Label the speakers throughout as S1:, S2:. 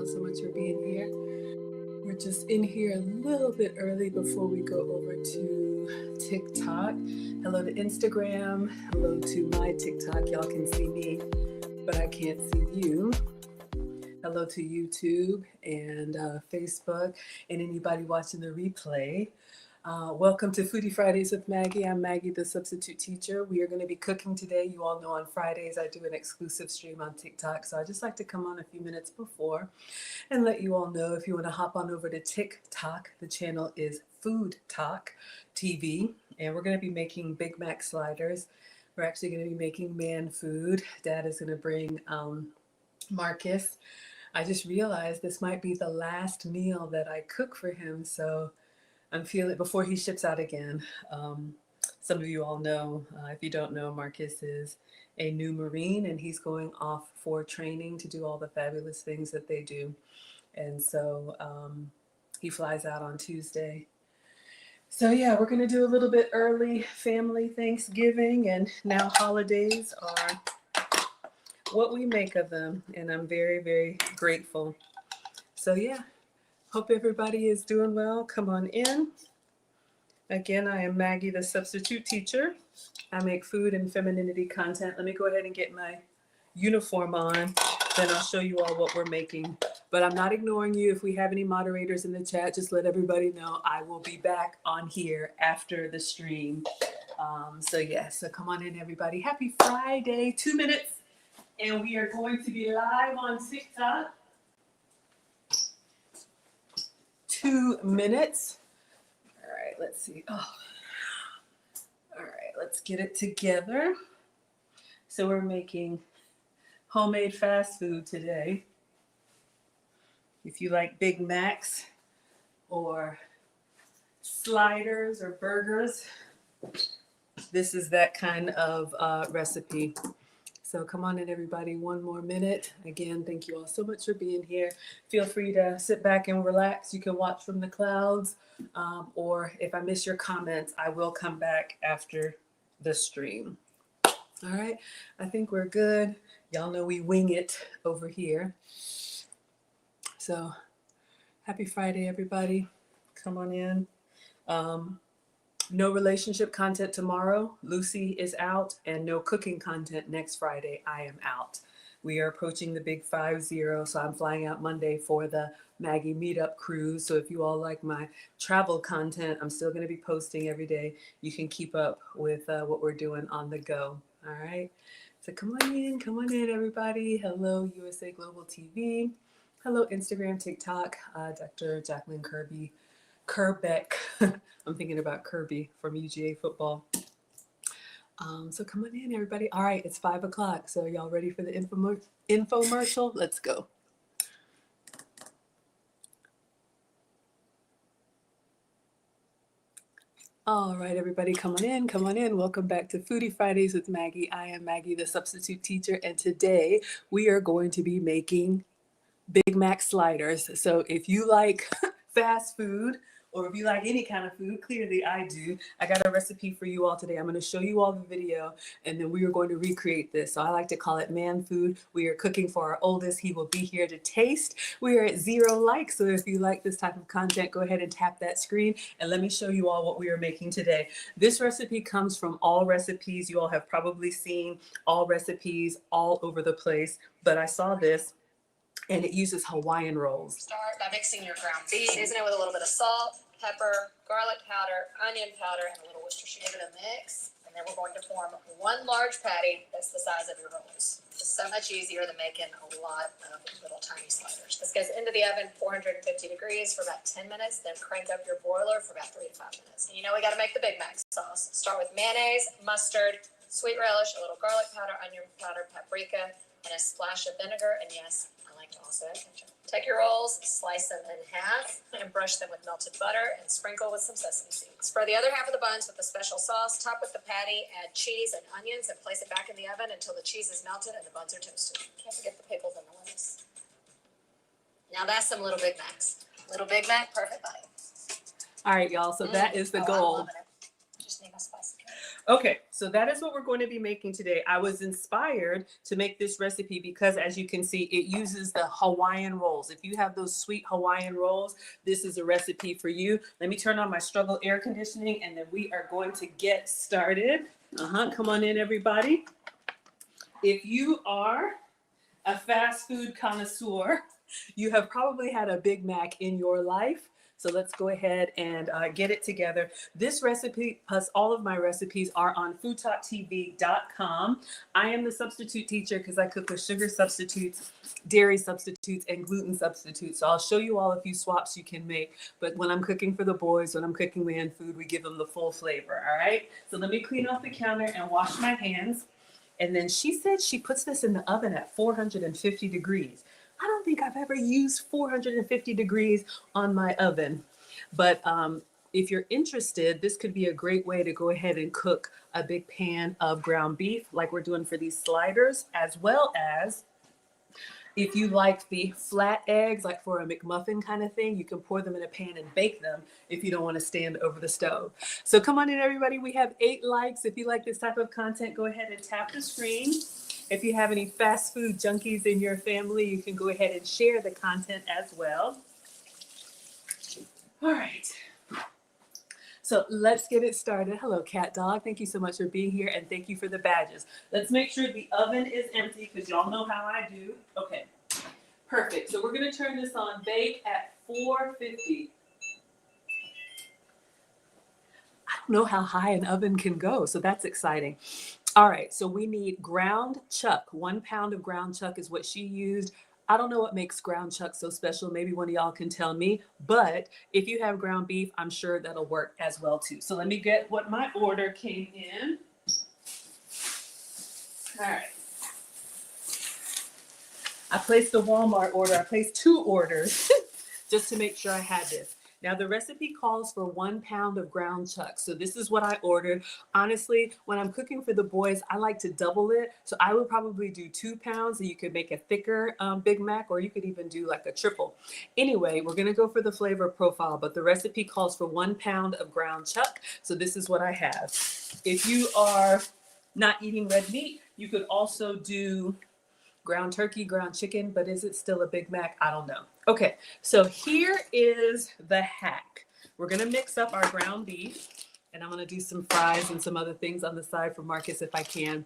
S1: all so much for being here. We're just in here a little bit early before we go over to TikTok. Hello to Instagram. Hello to my TikTok. Y'all can see me, but I can't see you. Hello to YouTube and Facebook and anybody watching the replay. Welcome to Foodie Fridays with Maggie. I'm Maggie, the substitute teacher. We are going to be cooking today. You all know on Fridays I do an exclusive stream on TikTok, so I just like to come on a few minutes before and let you all know if you want to hop on over to TikTok. The channel is Food Talk TV, and we're going to be making Big Mac sliders. We're actually going to be making man food. Dad is going to bring Marcus. I just realized this might be the last meal that I cook for him, so I'm feeling before he ships out again. Some of you all know, if you don't know, Marcus is a new Marine and he's going off for training to do all the fabulous things that they do. And so he flies out on Tuesday. So yeah, we're gonna do a little bit early family Thanksgiving, and now holidays are what we make of them. And I'm very, very grateful. So yeah. Hope everybody is doing well. Come on in. Again, I am Maggie, the substitute teacher. I make food and femininity content. Let me go ahead and get my uniform on, then I'll show you all what we're making. But I'm not ignoring you. If we have any moderators in the chat, just let everybody know I will be back on here after the stream. So come on in, everybody. Happy Friday, 2 minutes. And we are going to be live on TikTok. 2 minutes. All right, let's see. All right, let's get it together. So we're making homemade fast food today. If you like Big Macs or sliders or burgers, this is that kind of recipe. So come on in, everybody. 1 more minute. Again, thank you all so much for being here. Feel free to sit back and relax. You can watch from the clouds, or if I miss your comments, I will come back after the stream. All right, I think we're good. Y'all know we wing it over here. So happy Friday, everybody. Come on in. No relationship content tomorrow. Lucy is out, and no cooking content next Friday. I am out. We are approaching the big 5-0, so I'm flying out Monday for the Maggie meetup cruise. So if you all like my travel content, I'm still going to be posting every day. You can keep up with what we're doing on the go. All right. So come on in, everybody. Hello, USA Global TV. Hello, Instagram, TikTok. Dr. Jacqueline Kerbeck. I'm thinking about Kirby from UGA football. So come on in, everybody. All right, it's 5 o'clock. So y'all ready for the infomercial? Let's go. All right, everybody, come on in. Welcome back to Foodie Fridays with Maggie. I am Maggie, the substitute teacher, and today we are going to be making Big Mac sliders. So if you like fast food, or if you like any kind of food, clearly I do, I got a recipe for you all today. I'm going to show you all the video, and then we are going to recreate this. So I like to call it man food. We are cooking for our oldest. He will be here to taste. We are at 0 likes, so if you like this type of content, go ahead and tap that screen, and let me show you all what we are making today. This recipe comes from All Recipes. You all have probably seen All Recipes all over the place, but I saw this, and it uses Hawaiian rolls.
S2: Start by mixing your ground beef. Season it with a little bit of salt, pepper, garlic powder, onion powder, and a little Worcestershire. Give it a mix, and then we're going to form 1 large patty that's the size of your rolls. It's so much easier than making a lot of little tiny sliders. This goes into the oven, 450 degrees for about 10 minutes, then crank up your broiler for about 3 to 5 minutes. And you know we got to make the Big Mac sauce. Start with mayonnaise, mustard, sweet relish, a little garlic powder, onion powder, paprika, and a splash of vinegar, and yes, I like to also add ketchup. Take your rolls, slice them in half, and brush them with melted butter and sprinkle with some sesame seeds. Spread the other half of the buns with the special sauce, top with the patty, add cheese and onions, and place it back in the oven until the cheese is melted and the buns are toasted. Can't forget the pickles and the lettuce. Now that's some little Big Macs. Little Big Mac, perfect bite.
S1: All right, y'all, so that is the goal.
S2: I love it. Just need my spicy.
S1: Okay, so that is what we're going to be making today. I was inspired to make this recipe because, as you can see, it uses the Hawaiian rolls. If you have those sweet Hawaiian rolls, this is a recipe for you. Let me turn on my struggle air conditioning and then we are going to get started. Come on in, everybody. If you are a fast food connoisseur, you have probably had a Big Mac in your life. So let's go ahead and get it together. This recipe plus all of my recipes are on foodtalktv.com. I am the substitute teacher because I cook with sugar substitutes, dairy substitutes, and gluten substitutes. So I'll show you all a few swaps you can make. But when I'm cooking for the boys, when I'm cooking man food, we give them the full flavor, all right? So let me clean off the counter and wash my hands. And then she said she puts this in the oven at 450 degrees. I don't think I've ever used 450 degrees on my oven. But if you're interested, this could be a great way to go ahead and cook a big pan of ground beef like we're doing for these sliders, as well as if you like the flat eggs, like for a McMuffin kind of thing, you can pour them in a pan and bake them if you don't want to stand over the stove. So come on in, everybody. We have 8 likes. If you like this type of content, go ahead and tap the screen. If you have any fast food junkies in your family, you can go ahead and share the content as well. All right. So let's get it started. Hello, Cat Dog. Thank you so much for being here, and thank you for the badges. Let's make sure the oven is empty because y'all know how I do. Okay, perfect. So we're going to turn this on bake at 450. I don't know how high an oven can go, so that's exciting. All right, so we need ground chuck. 1 pound of ground chuck is what she used. I don't know what makes ground chuck so special. Maybe one of y'all can tell me. But if you have ground beef, I'm sure that'll work as well too. So let me get what my order came in. All right. I placed a Walmart order. I placed 2 orders just to make sure I had this. Now, the recipe calls for 1 pound of ground chuck. So this is what I ordered. Honestly, when I'm cooking for the boys, I like to double it. So I would probably do 2 pounds and you could make a thicker Big Mac, or you could even do like a triple. Anyway, we're going to go for the flavor profile, but the recipe calls for 1 pound of ground chuck. So this is what I have. If you are not eating red meat, you could also do ground turkey, ground chicken, but is it still a Big Mac? I don't know. Okay, so here is the hack. We're gonna mix up our ground beef, and I'm gonna do some fries and some other things on the side for Marcus if I can.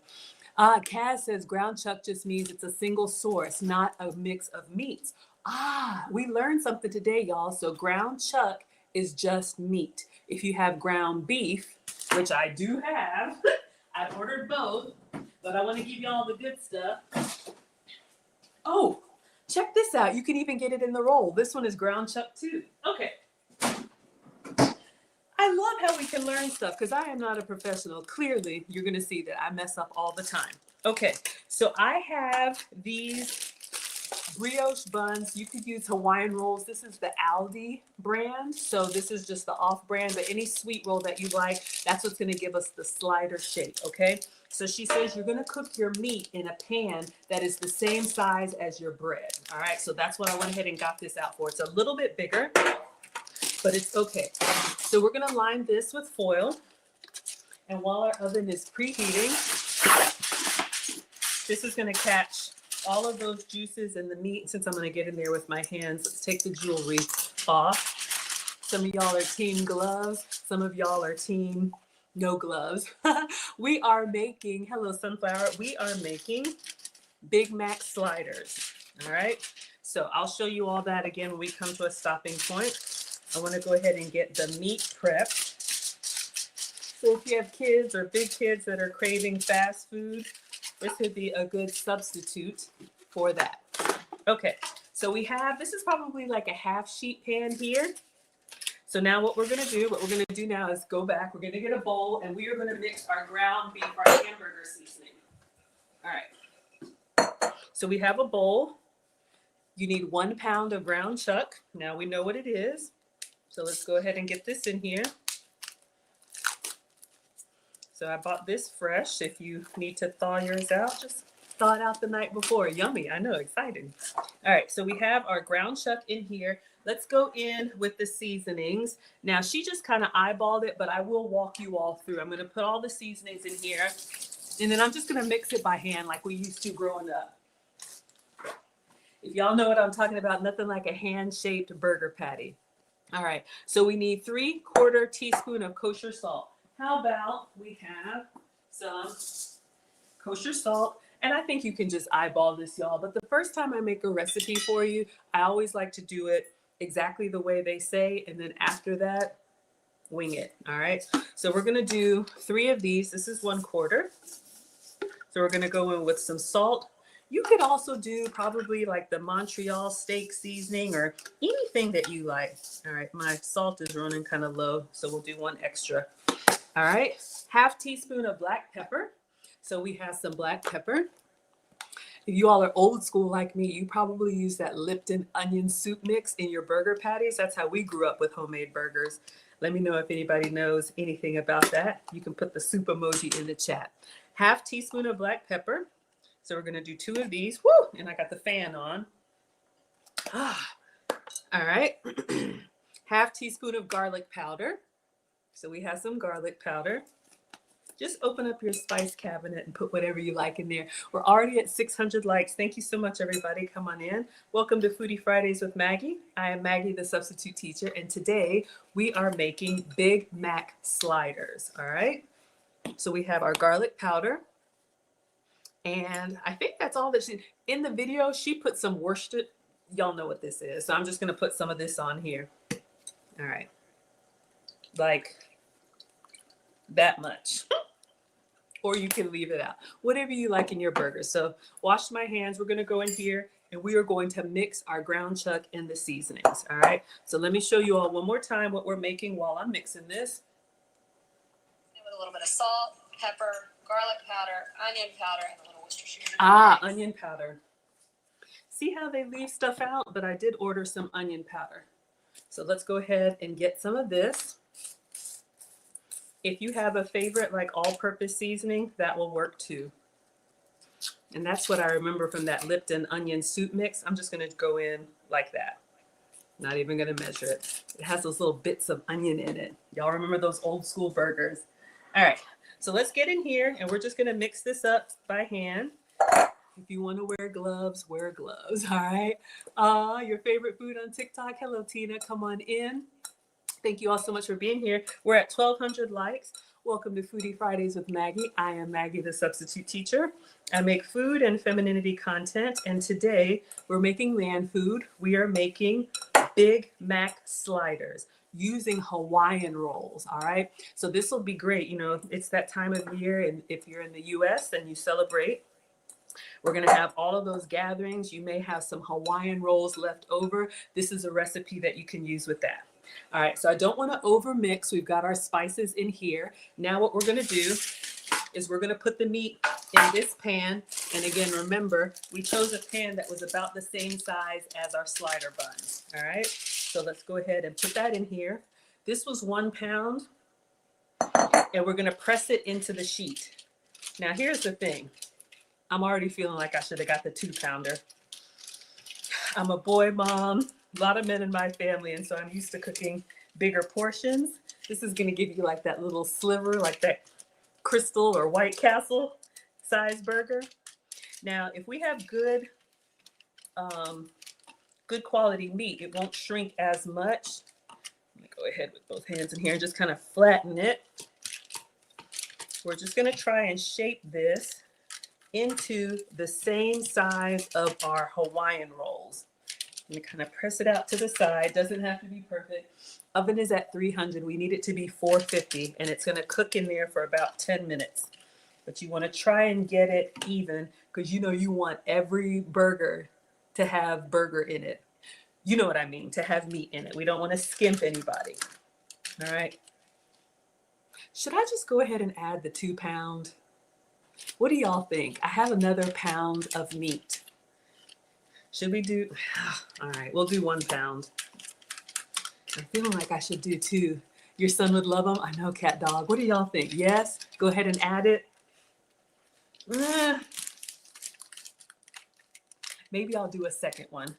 S1: Kaz says ground chuck just means it's a single source, not a mix of meats. We learned something today, y'all. So ground chuck is just meat. If you have ground beef, which I do have, I ordered both, but I wanna give y'all the good stuff. Oh, check this out. You can even get it in the roll. This one is ground chuck too. Okay. I love how we can learn stuff because I am not a professional. Clearly, you're going to see that I mess up all the time. Okay, so I have these brioche buns. You could use Hawaiian rolls. This is the Aldi brand. So this is just the off brand, but any sweet roll that you like, that's what's going to give us the slider shape, okay? So she says you're going to cook your meat in a pan that is the same size as your bread. All right, so that's what I went ahead and got this out for. It's a little bit bigger, but it's okay. So we're going to line this with foil. And while our oven is preheating, this is going to catch all of those juices and the meat. Since I'm going to get in there with my hands, let's take the jewelry off. Some of y'all are team gloves. Some of y'all are team no gloves. We are making, hello sunflower, we are making Big Mac sliders. All right. So I'll show you all that again when we come to a stopping point. I want to go ahead and get the meat prepped. So if you have kids or big kids that are craving fast food, this would be a good substitute for that. Okay, so we have, this is probably like a half sheet pan here. So now what we're going to do now is go back. We're going to get a bowl and we are going to mix our ground beef, our hamburger seasoning. All right. So we have a bowl. You need 1 pound of ground chuck. Now we know what it is. So let's go ahead and get this in here. So I bought this fresh. If you need to thaw yours out, just thought out the night before. Yummy, I know, exciting. All right, so we have our ground chuck in here. Let's go in with the seasonings. Now, she just kind of eyeballed it, but I will walk you all through. I'm going to put all the seasonings in here, and then I'm just going to mix it by hand like we used to growing up. If y'all know what I'm talking about, nothing like a hand-shaped burger patty. All right, so we need 3/4 teaspoon of kosher salt. How about we have some kosher salt? And I think you can just eyeball this, y'all. But the first time I make a recipe for you, I always like to do it exactly the way they say. And then after that, wing it. All right. So we're going to do 3 of these. This is 1/4. So we're going to go in with some salt. You could also do probably like the Montreal steak seasoning or anything that you like. All right. My salt is running kind of low, so we'll do 1 extra. All right. 1/2 teaspoon of black pepper. So we have some black pepper. If you all are old school like me, you probably use that Lipton onion soup mix in your burger patties. That's how we grew up with homemade burgers. Let me know if anybody knows anything about that. You can put the soup emoji in the chat. 1/2 teaspoon of black pepper. So we're going to do 2 of these. Woo! And I got the fan on. All right. 1/2 teaspoon of garlic powder. So we have some garlic powder. Just open up your spice cabinet and put whatever you like in there. We're already at 600 likes. Thank you so much, everybody. Come on in. Welcome to Foodie Fridays with Maggie. I am Maggie, the substitute teacher, and today we are making Big Mac sliders, all right? So we have our garlic powder, and I think that's all that she, in the video, she put some Worcester. Y'all know what this is, so I'm just gonna put some of this on here. All right, like that much. Or you can leave it out, whatever you like in your burger. So wash my hands. We're going to go in here and we are going to mix our ground chuck and the seasonings. All right. So let me show you all one more time what we're making while I'm mixing this.
S2: With a little bit of salt, pepper, garlic powder, onion powder, and a little Worcestershire.
S1: Onion powder. See how they leave stuff out? But I did order some onion powder. So let's go ahead and get some of this. If you have a favorite like all-purpose seasoning, that will work too. And that's what I remember from that Lipton onion soup mix. I'm just going to go in like that. Not even going to measure it. It has those little bits of onion in it. Y'all remember those old school burgers? All right. So let's get in here and we're just going to mix this up by hand. If you want to wear gloves, wear gloves. All right. Your favorite food on TikTok. Hello, Tina. Come on in. Thank you all so much for being here. We're at 1,200 likes. Welcome to Foodie Fridays with Maggie. I am Maggie, the substitute teacher. I make food and femininity content, and today we're making man food. We are making Big Mac sliders using Hawaiian rolls, all right? So this will be great. You know, it's that time of year, and if you're in the U.S. and you celebrate, we're going to have all of those gatherings. You may have some Hawaiian rolls left over. This is a recipe that you can use with that. All right, so I don't want to over mix. We've got our spices in here. Now what we're going to do is we're going to put the meat in this pan. And again, remember, we chose a pan that was about the same size as our slider buns. All right, so let's go ahead and put that in here. This was 1 pound, and we're going to press it into the sheet. Now, here's the thing. I'm already feeling like I should have got the 2-pounder. I'm a boy mom. A lot of men in my family, and so I'm used to cooking bigger portions. This is going to give you like that little sliver, like that Crystal or White Castle size burger. Now, if we have good quality meat, it won't shrink as much. Let me go ahead with both hands in here and just kind of flatten it. We're just going to try and shape this into the same size of our Hawaiian rolls. And kind of press it out to the side. Doesn't have to be perfect. Oven is at 300. We need it to be 450, and it's going to cook in there for about 10 minutes. But you want to try and get it even because you know you want every burger to have burger in it. You know what I mean, to have meat in it. We don't want to skimp anybody. All right. Should I just go ahead and add the 2 pound? What do y'all think? I have another pound of meat. Should we do, all right, we'll do 1 pound. I'm feeling like I should do 2. Your son would love them. I know, cat dog. What do y'all think? Yes? Go ahead and add it. Maybe I'll do a second one.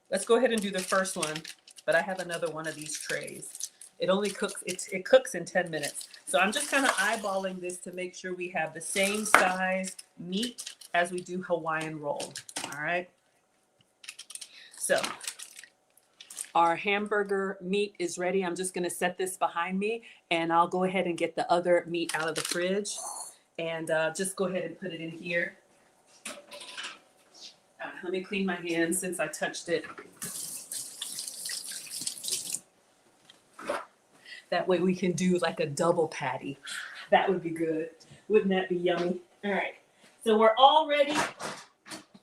S1: Let's go ahead and do the first one, but I have another one of these trays. It only cooks, it cooks in 10 minutes. So I'm just kind of eyeballing this to make sure we have the same size meat as we do Hawaiian roll. All right. So our hamburger meat is ready. I'm just going to set this behind me, and I'll go ahead and get the other meat out of the fridge, and just go ahead and put it in here. Let me clean my hands since I touched it. That way we can do like a double patty. That would be good. Wouldn't that be yummy? All right. So we're already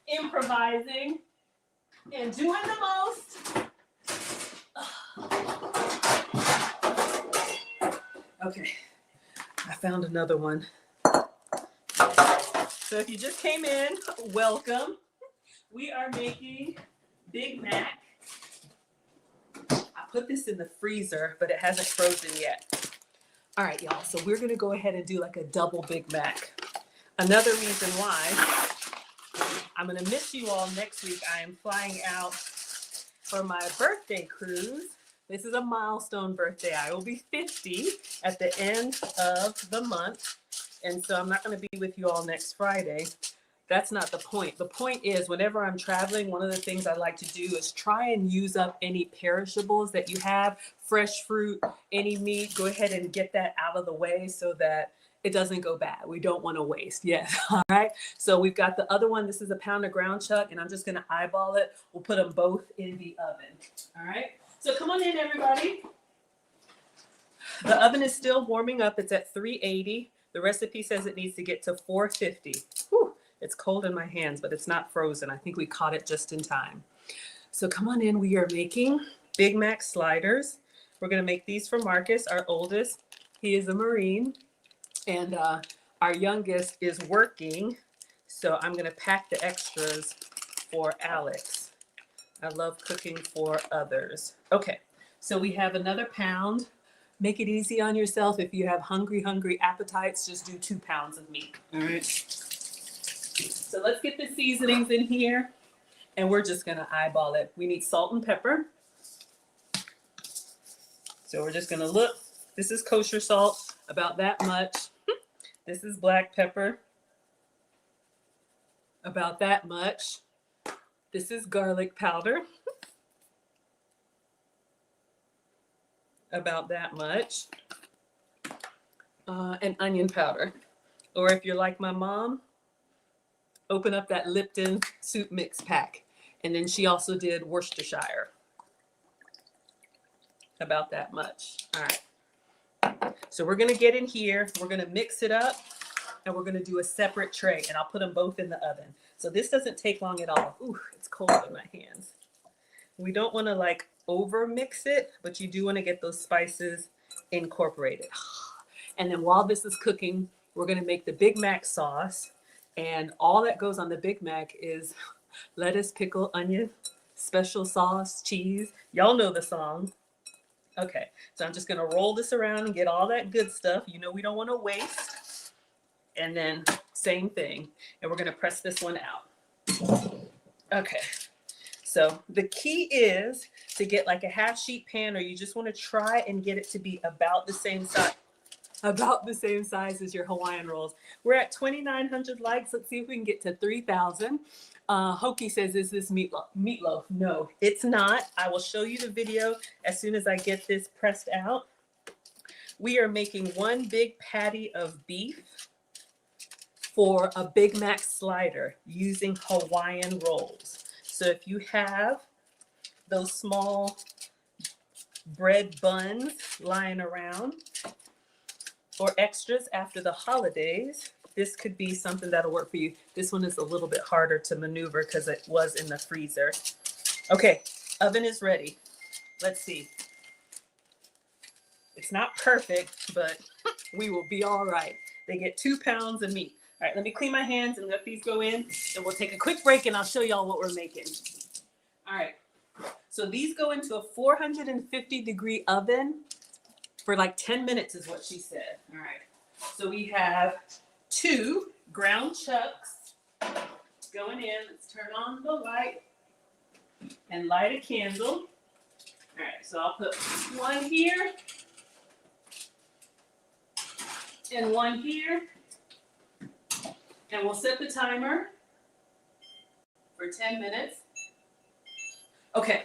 S1: improvising and doing the most. Okay. I found another one. So if you just came in, welcome. We are making Big Mac. I put this in the freezer, but it hasn't frozen yet. All right, y'all. So we're going to go ahead and do like a double Big Mac. Another reason why I'm going to miss you all next week. I am flying out for my birthday cruise. This is a milestone birthday. I will be 50 at the end of the month. And so I'm not going to be with you all next Friday. That's not the point. The point is, whenever I'm traveling, one of the things I like to do is try and use up any perishables that you have, fresh fruit, any meat. Go ahead and get that out of the way so that it doesn't go bad. We don't want to waste. Yes. All right. So we've got the other one. This is a pound of ground chuck, and I'm just going to eyeball it. We'll put them both in the oven. All right. So come on in, everybody. The oven is still warming up. It's at 380. The recipe says it needs to get to 450. Whew. It's cold in my hands, but it's not frozen. I think we caught it just in time. So come on in. We are making Big Mac sliders. We're going to make these for Marcus, our oldest. He is a Marine. And our youngest is working. So I'm going to pack the extras for Alex. I love cooking for others. Okay. So we have another pound. Make it easy on yourself. If you have hungry appetites, just do 2 pounds of meat. All right. So let's get the seasonings in here, and we're just going to eyeball it. We need salt and pepper. So we're just going to look. This is kosher salt, about that much. This is black pepper, about that much. This is garlic powder, about that much. And onion powder. Or if you're like my mom, open up that Lipton soup mix pack. And then she also did Worcestershire. About that much. All right. So we're going to get in here. We're going to mix it up. And we're going to do a separate tray. And I'll put them both in the oven. So this doesn't take long at all. Ooh, it's cold in my hands. We don't want to like over mix it. But you do want to get those spices incorporated. And then while this is cooking, we're going to make the Big Mac sauce. And all that goes on the Big Mac is lettuce, pickle, onion, special sauce, cheese. Y'all know the song. Okay, so I'm just going to roll this around and get all that good stuff. You know we don't want to waste. And then same thing. And we're going to press this one out. Okay, so the key is to get like a half sheet pan, or you just want to try and get it to be about the same size. About the same size as your Hawaiian rolls. We're at 2,900 likes. Let's see if we can get to 3,000. Hokie says, is this meatloaf? No, it's not. I will show you the video as soon as I get this pressed out. We are making one big patty of beef for a Big Mac slider using Hawaiian rolls. So if you have those small bread buns lying around, or extras after the holidays, this could be something that'll work for you. This one is a little bit harder to maneuver because it was in the freezer. Okay, oven is ready. Let's see. It's not perfect, but we will be all right. They get 2 pounds of meat. All right, let me clean my hands and let these go in, and we'll take a quick break and I'll show y'all what we're making. All right, so these go into a 450-degree oven for like 10 minutes is what she said. All right. So we have 2 ground chucks. going in. Let's turn on the light and light a candle. All right, so I'll put one here and one here. And we'll set the timer for 10 minutes. Okay,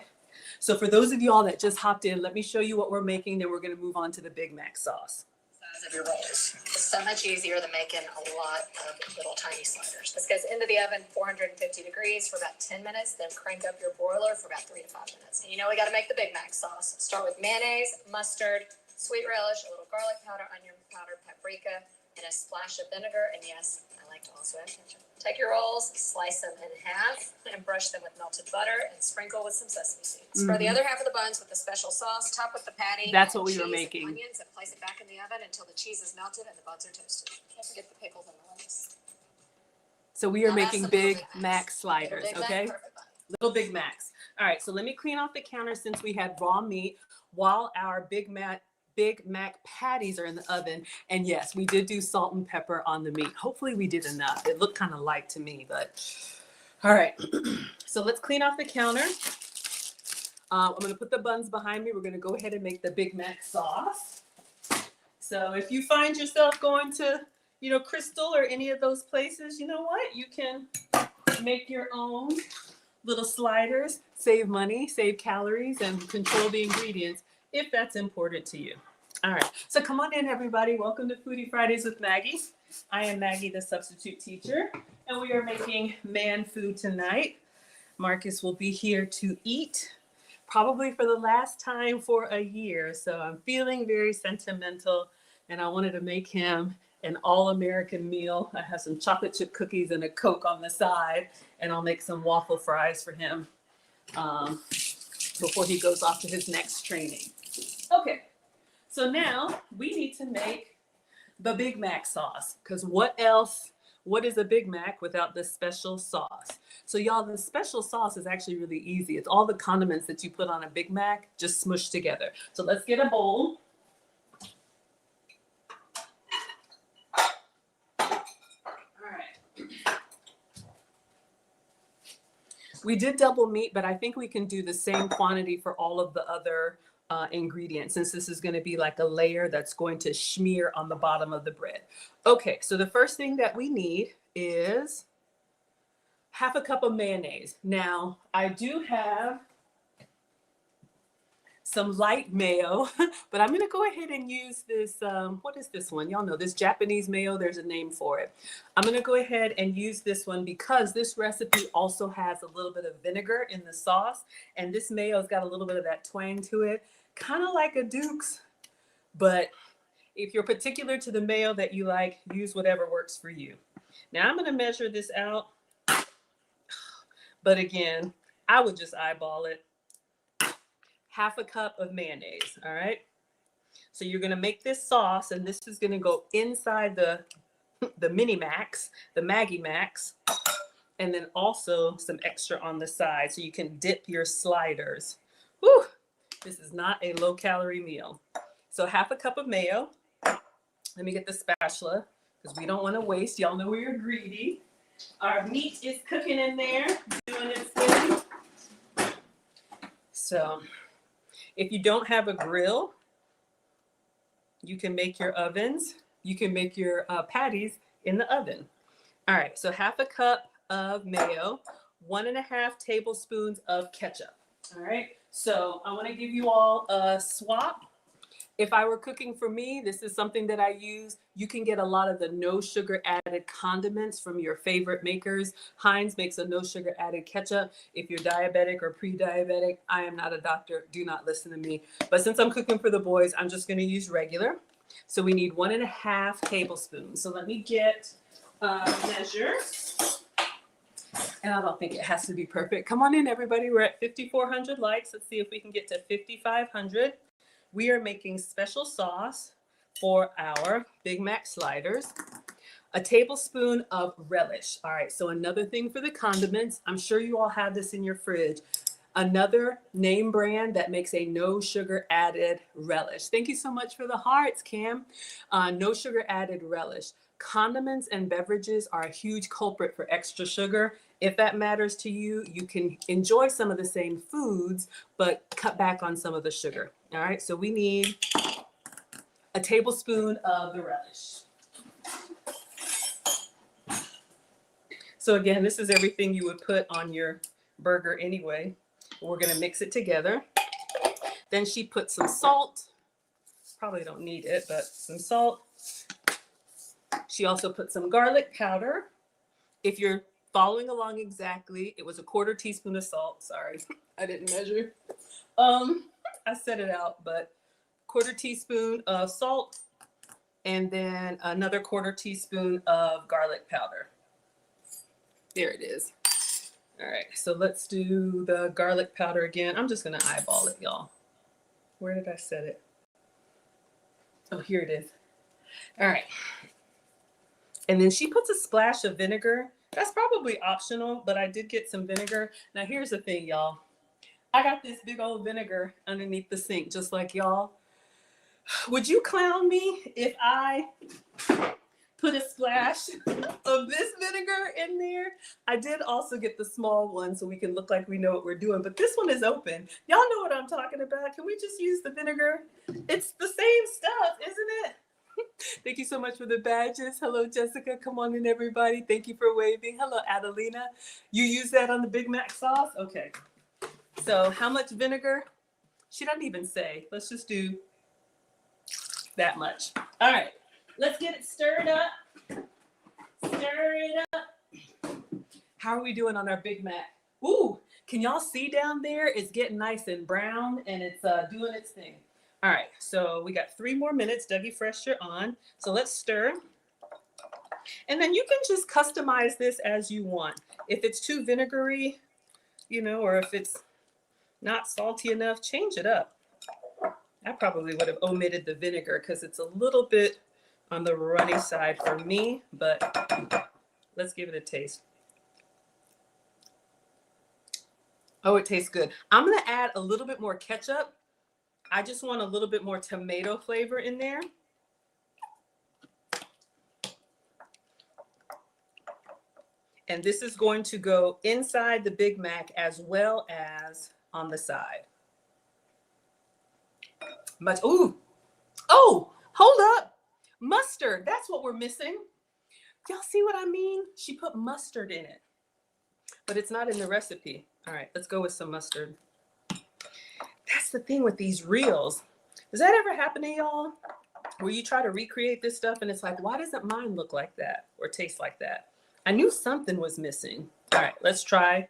S1: so for those of y'all that just hopped in, let me show you what we're making. Then we're going to move on to the Big Mac sauce.
S2: Size of your rolls. It's so much easier than making a lot of little tiny sliders. This goes into the oven 450 degrees for about 10 minutes, then crank up your broiler for about 3 to 5 minutes. And you know we got to make the Big Mac sauce. Start with mayonnaise, mustard, sweet relish, a little garlic powder, onion powder, paprika, and a splash of vinegar. And yes, I like to also add ketchup. Take your rolls, slice them in half, and brush them with melted butter and sprinkle with some sesame seeds. For the other half of the buns with the special sauce, top with the patty.
S1: That's what we were
S2: cheese
S1: making.
S2: And onions, and place it back in the oven until the cheese is melted and the buns are toasted. Can't forget the pickles and the lettuce.
S1: So we are
S2: Now that's
S1: making
S2: the little
S1: Big Mac sliders,
S2: Little Big
S1: okay?
S2: Mac, perfect bun.
S1: Little Big Macs. All right, so let me clean off the counter since we had raw meat while our Big Mac patties are in the oven. And yes, we did do salt and pepper on the meat. Hopefully we did enough. It looked kind of light to me, but all right. So let's clean off the counter. I'm going to put the buns behind me. We're going to go ahead and make the Big Mac sauce. So if you find yourself going to, Crystal or any of those places, you know what? You can make your own little sliders, save money, save calories, and control the ingredients if that's important to you. All right, so come on in, everybody. Welcome to Foodie Fridays with Maggie. I am Maggie, the substitute teacher, and we are making man food tonight. Marcus will be here to eat, probably for the last time for a year. So I'm feeling very sentimental, and I wanted to make him an all-American meal. I have some chocolate chip cookies and a Coke on the side, and I'll make some waffle fries for him before he goes off to his next training. Okay, so now we need to make the Big Mac sauce, because what is a Big Mac without the special sauce? So y'all, the special sauce is actually really easy. It's all the condiments that you put on a Big Mac just smushed together. So let's get a bowl. We did double meat, but I think we can do the same quantity for all of the other ingredients, since this is going to be like a layer that's going to smear on the bottom of the bread. Okay, so the first thing that we need is half a cup of mayonnaise. Now, I do have some light mayo, but I'm going to go ahead and use this, what is this one? Y'all know this Japanese mayo, there's a name for it. I'm going to go ahead and use this one because this recipe also has a little bit of vinegar in the sauce, and this mayo's got a little bit of that twang to it, kind of like a Duke's, but if you're particular to the mayo that you like, use whatever works for you. Now I'm going to measure this out, but again, I would just eyeball it. Half a cup of mayonnaise, all right? So you're gonna make this sauce, and this is gonna go inside the mini Macs, the Maggie Macs, and then also some extra on the side so you can dip your sliders. Whew, this is not a low-calorie meal. So half a cup of mayo. Let me get the spatula because we don't want to waste. Y'all know we're greedy. Our meat is cooking in there, doing its thing. So if you don't have a grill, you can make your ovens. You can make your patties in the oven. All right, so half a cup of mayo, 1.5 tablespoons of ketchup. All right, so I want to give you all a swap. If I were cooking for me, this is something that I use. You can get a lot of the no sugar added condiments from your favorite makers. Heinz makes a no sugar added ketchup. If you're diabetic or pre-diabetic, I am not a doctor. Do not listen to me. But since I'm cooking for the boys, I'm just going to use regular. So we need 1.5 tablespoons. So let me get a measure. And I don't think it has to be perfect. Come on in, everybody. We're at 5,400 likes. Let's see if we can get to 5,500. We are making special sauce for our Big Mac sliders. A tablespoon of relish. All right, so another thing for the condiments. I'm sure you all have this in your fridge. Another name brand that makes a no sugar added relish. Thank you so much for the hearts, Cam. No sugar added relish. Condiments and beverages are a huge culprit for extra sugar, If that matters to you, you can enjoy some of the same foods, but cut back on some of the sugar. All right, so we need a tablespoon of the relish. So again, this is everything you would put on your burger anyway. We're gonna mix it together. Then she put some salt. Probably don't need it, but some salt. She also put some garlic powder. If you're following along exactly, it was a 1/4 teaspoon of salt. Sorry, I didn't measure. I set it out, but 1/4 teaspoon of salt, and then another 1/4 teaspoon of garlic powder. There it is. All right, so let's do the garlic powder again. I'm just gonna eyeball it, y'all. Where did I set it? Oh, here it is. All right. And then she puts a splash of vinegar. That's probably optional, but I did get some vinegar. Now here's the thing, y'all. I got this big old vinegar underneath the sink, just like y'all. Would you clown me if I put a splash of this vinegar in there? I did also get the small one so we can look like we know what we're doing, but this one is open. Y'all know what I'm talking about. Can we just use the vinegar? It's the same stuff, isn't it? Thank you so much for the badges. Hello, Jessica. Come on in, everybody. Thank you for waving. Hello, Adelina. You use that on the Big Mac sauce? Okay. So how much vinegar? She doesn't even say. Let's just do that much. All right. Let's get it stirred up. Stir it up. How are we doing on our Big Mac? Ooh, can y'all see down there? It's getting nice and brown, and it's doing its thing. All right, so we got 3 more minutes. Dougie Fresh, you're on. So let's stir. And then you can just customize this as you want. If it's too vinegary, you know, or if it's not salty enough, change it up. I probably would have omitted the vinegar because it's a little bit on the runny side for me, but let's give it a taste. Oh, it tastes good. I'm gonna add a little bit more ketchup. I just want a little bit more tomato flavor in there. And this is going to go inside the Big Mac as well as on the side. Ooh, oh, hold up. Mustard, that's what we're missing. Y'all see what I mean? She put mustard in it, but it's not in the recipe. All right, let's go with some mustard. That's the thing with these reels. Does that ever happen to y'all? Where you try to recreate this stuff and it's like, why doesn't mine look like that or taste like that? I knew something was missing. All right, let's try.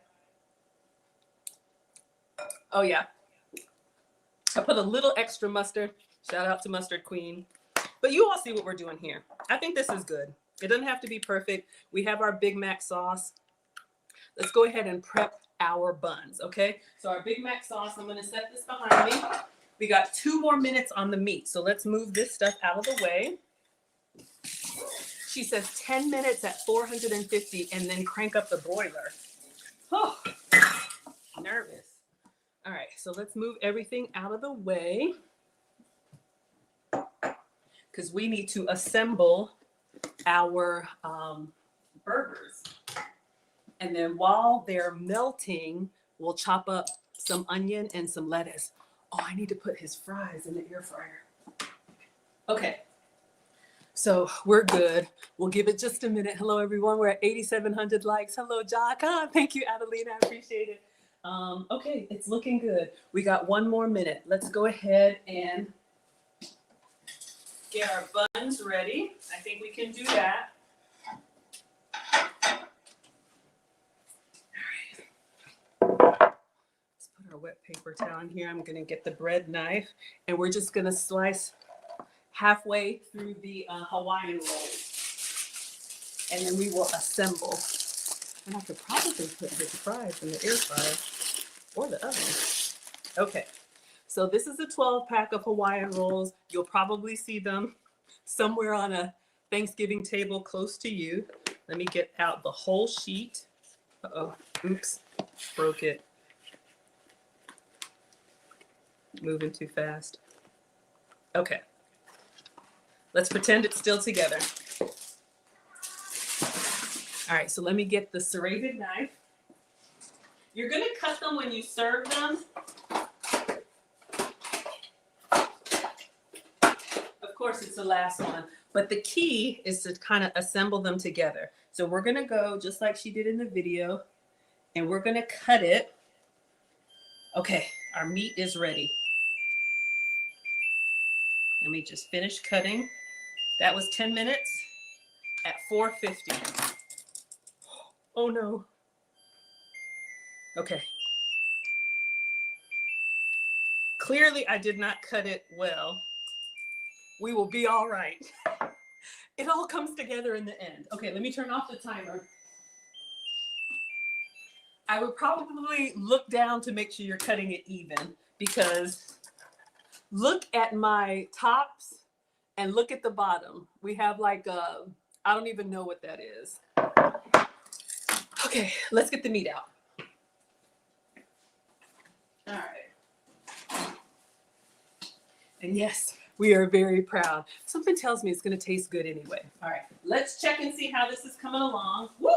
S1: Oh yeah. I put a little extra mustard. Shout out to Mustard Queen. But you all see what we're doing here. I think this is good. It doesn't have to be perfect. We have our Big Mac sauce. Let's go ahead and prep our buns, okay? So our Big Mac sauce, I'm gonna set this behind me. We got 2 more minutes on the meat, so let's move this stuff out of the way. She says 10 minutes at 450 and then crank up the broiler. Oh, nervous. All right, so let's move everything out of the way because we need to assemble our burgers. And then while they're melting, we'll chop up some onion and some lettuce. Oh, I need to put his fries in the air fryer. Okay, so we're good. We'll give it just a minute. Hello, everyone. We're at 8,700 likes. Hello, Jaka. Thank you, Adelina. I appreciate it. Okay, it's looking good. We got 1 more minute. Let's go ahead and get our buns ready. I think we can do that. Our wet paper towel in here. I'm going to get the bread knife and we're just going to slice halfway through the Hawaiian rolls. And then we will assemble. And I could probably put his fries in the air fryer or the oven. Okay, so this is a 12-pack of Hawaiian rolls. You'll probably see them somewhere on a Thanksgiving table close to you. Let me get out the whole sheet. Uh-oh, oops, broke it. Moving too fast. Okay. Let's pretend it's still together. All right, so let me get the serrated knife. You're gonna cut them when you serve them. Of course, it's the last one, but the key is to kind of assemble them together. So we're gonna go just like she did in the video, and we're gonna cut it. Okay, our meat is ready. Let me just finish cutting. That was 10 minutes at 450. Oh no. Okay. Clearly I did not cut it well. We will be all right. It all comes together in the end. Okay, let me turn off the timer. I would probably look down to make sure you're cutting it even, because look at my tops and look at the bottom. We have like I don't even know what that is. Okay, let's get the meat out. All right. And yes, we are very proud. Something tells me it's gonna taste good anyway. All right, let's check and see how this is coming along. Woo!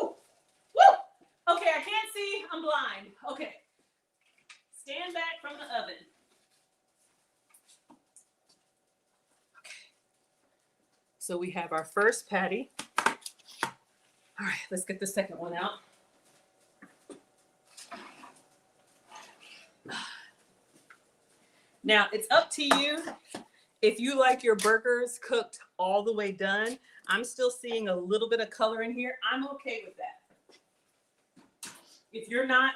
S1: Woo! Okay, I can't see, I'm blind. Okay, stand back from the oven. Okay, so we have our first patty. All right, let's get the second one out. Now, it's up to you if you like your burgers cooked all the way done. I'm still seeing a little bit of color in here. I'm okay with that. If you're not,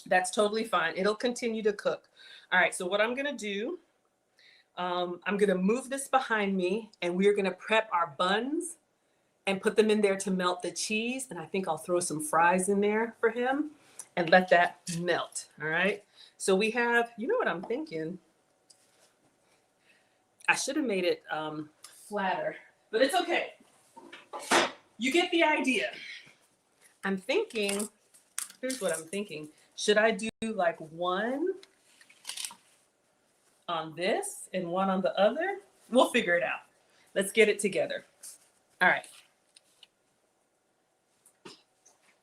S1: that's totally fine. It'll continue to cook. All right, so what I'm gonna do, I'm gonna move this behind me, and we're gonna prep our buns and put them in there to melt the cheese. And I think I'll throw some fries in there for him and let that melt, all right? So we have, you know what I'm thinking? I should have made it flatter, but it's okay. You get the idea. I'm thinking, here's what I'm thinking. Should I do like one on this and one on the other? We'll figure it out. Let's get it together. All right.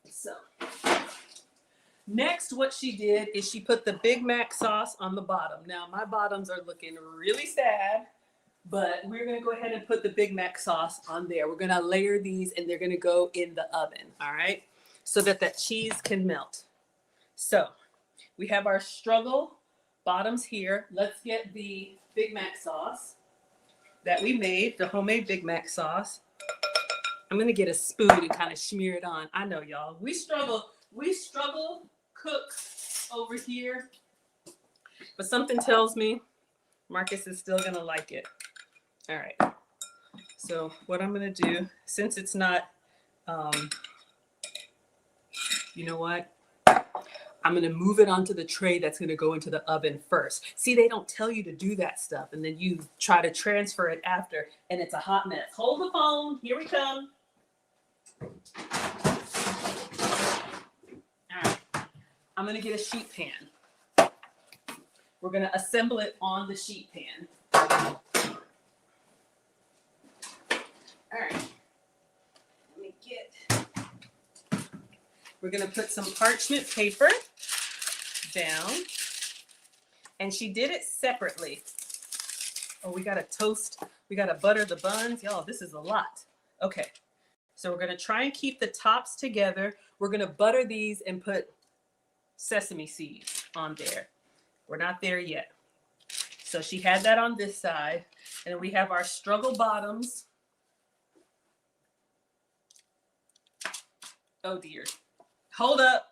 S1: So next, what she did is she put the Big Mac sauce on the bottom. Now, my bottoms are looking really sad, but we're gonna go ahead and put the Big Mac sauce on there. We're gonna layer these and they're gonna go in the oven, all right? So that that cheese can melt. So we have our struggle bottoms here. Let's get the Big Mac sauce that we made, the homemade Big Mac sauce. I'm gonna get a spoon and kind of smear it on. I know, y'all, we struggle cook over here, but something tells me Marcus is still gonna like it. All right, so what I'm gonna do, since it's not, you know what? I'm gonna move it onto the tray that's gonna go into the oven first. See, they don't tell you to do that stuff, and then you try to transfer it after, and it's a hot mess. Hold the phone, here we come. All right, I'm gonna get a sheet pan. We're gonna assemble it on the sheet pan. All right, let me get, we're gonna put some parchment paper down, and she did it separately. Oh, we gotta toast, we gotta butter the buns. Y'all, this is a lot. Okay, so we're gonna try and keep the tops together. We're gonna butter these and put sesame seeds on there. We're not there yet. So she had that on this side, and we have our struggle bottoms. Oh dear. Hold up.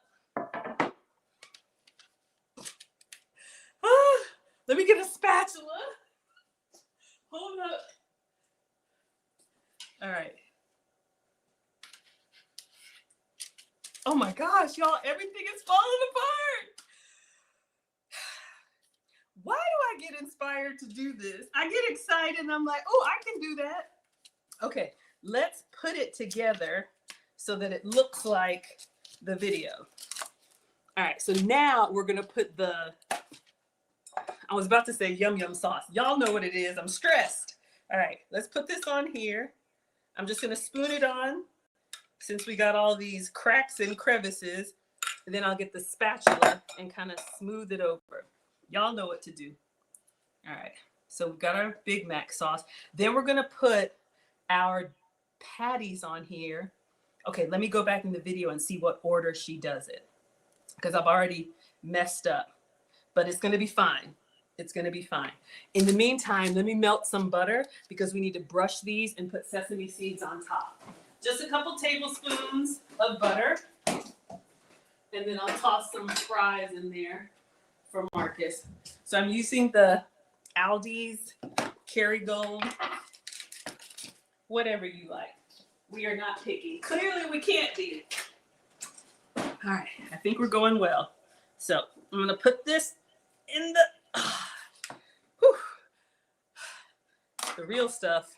S1: Let me get a spatula. Hold up. All right. Oh my gosh, y'all, everything is falling apart. Why do I get inspired to do this? I get excited and I'm like, oh, I can do that. Okay, let's put it together so that it looks like the video. All right, so now we're gonna put the, I was about to say yum yum sauce. Y'all know what it is, I'm stressed. All right, let's put this on here. I'm just gonna spoon it on since we got all these cracks and crevices. And then I'll get the spatula and kind of smooth it over. Y'all know what to do. All right. So we've got our Big Mac sauce. Then we're going to put our patties on here. Okay, let me go back in the video and see what order she does it, because I've already messed up, but it's going to be fine. It's going to be fine. In the meantime, let me melt some butter because we need to brush these and put sesame seeds on top. Just a couple tablespoons of butter. And then I'll toss some fries in there for Marcus. So I'm using the Aldi's Kerrygold, whatever you like. We are not picky. Clearly we can't be. All right, I think we're going well. So I'm gonna put this in the real stuff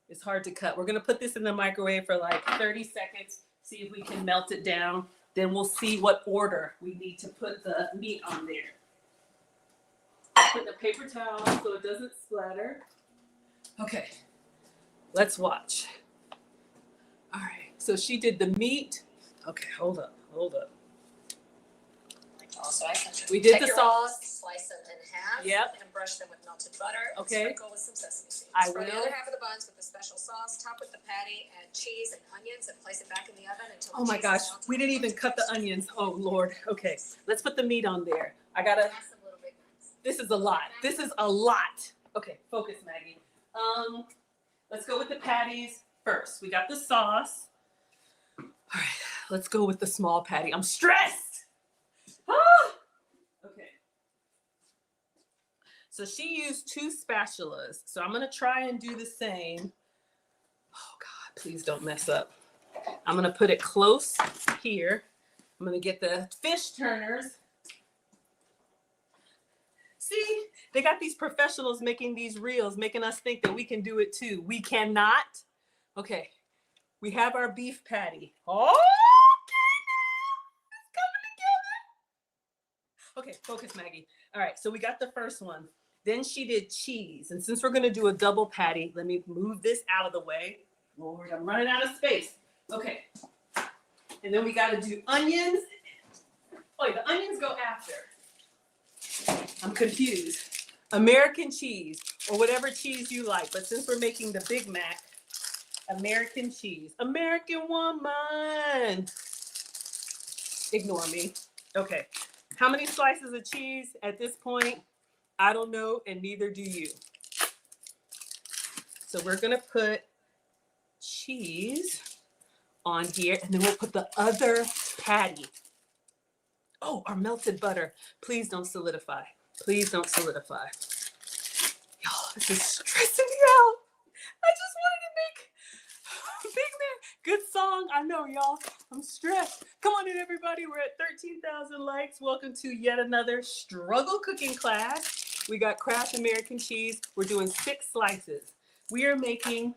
S1: is hard to cut. We're gonna put this in the microwave for like 30 seconds, see if we can melt it down. Then we'll see what order we need to put the meat on there. Put the paper towel so it doesn't splatter. Okay, let's watch. All right, so she did the meat. Okay, hold up.
S2: Also, I can
S1: We did
S2: take
S1: the
S2: your
S1: sauce.
S2: rolls, slice them in half,
S1: Yep.
S2: and brush them with melted butter. And
S1: Okay.
S2: sprinkle with some sesame seeds.
S1: I
S2: For the
S1: will.
S2: other half of the buns with the special sauce, top with the patty and cheese and onions, and place it back in the oven until.
S1: Oh my
S2: the cheese
S1: gosh,
S2: is melted
S1: we didn't
S2: and
S1: even cut the
S2: toasted.
S1: onions. Oh Lord. Okay, let's put the meat on there. I gotta.
S2: Add some little Big Macs.
S1: This is a lot. This is a lot. Okay, focus, Maggie. Let's go with the patties first. We got the sauce. All right, let's go with the small patty. I'm stressed. Ah! Okay. So she used 2 spatulas. So I'm gonna try and do the same. Oh God, please don't mess up. I'm gonna put it close here. I'm gonna get the fish turners. See, they got these professionals making these reels, making us think that we can do it too. We cannot. Okay, we have our beef patty. Oh, it's coming together. Okay, focus, Maggie. All right, so we got the first one. Then she did cheese. And since we're gonna do a double patty, let me move this out of the way. Lord, I'm running out of space. Okay, and then we gotta do onions. Oh, the onions go after. I'm confused. American cheese, or whatever cheese you like. But since we're making the Big Mac, American cheese. American woman. Ignore me. Okay. How many slices of cheese at this point? I don't know, and neither do you. So we're going to put cheese on here, and then we'll put the other patty. Oh, our melted butter. Please don't solidify. Please don't solidify. Y'all, this is stressing me out. I just wanted to make Big Mac. Good song. I know, y'all. I'm stressed. Come on in, everybody. We're at 13,000 likes. Welcome to yet another struggle cooking class. We got Kraft American cheese. We're doing 6 slices. We are making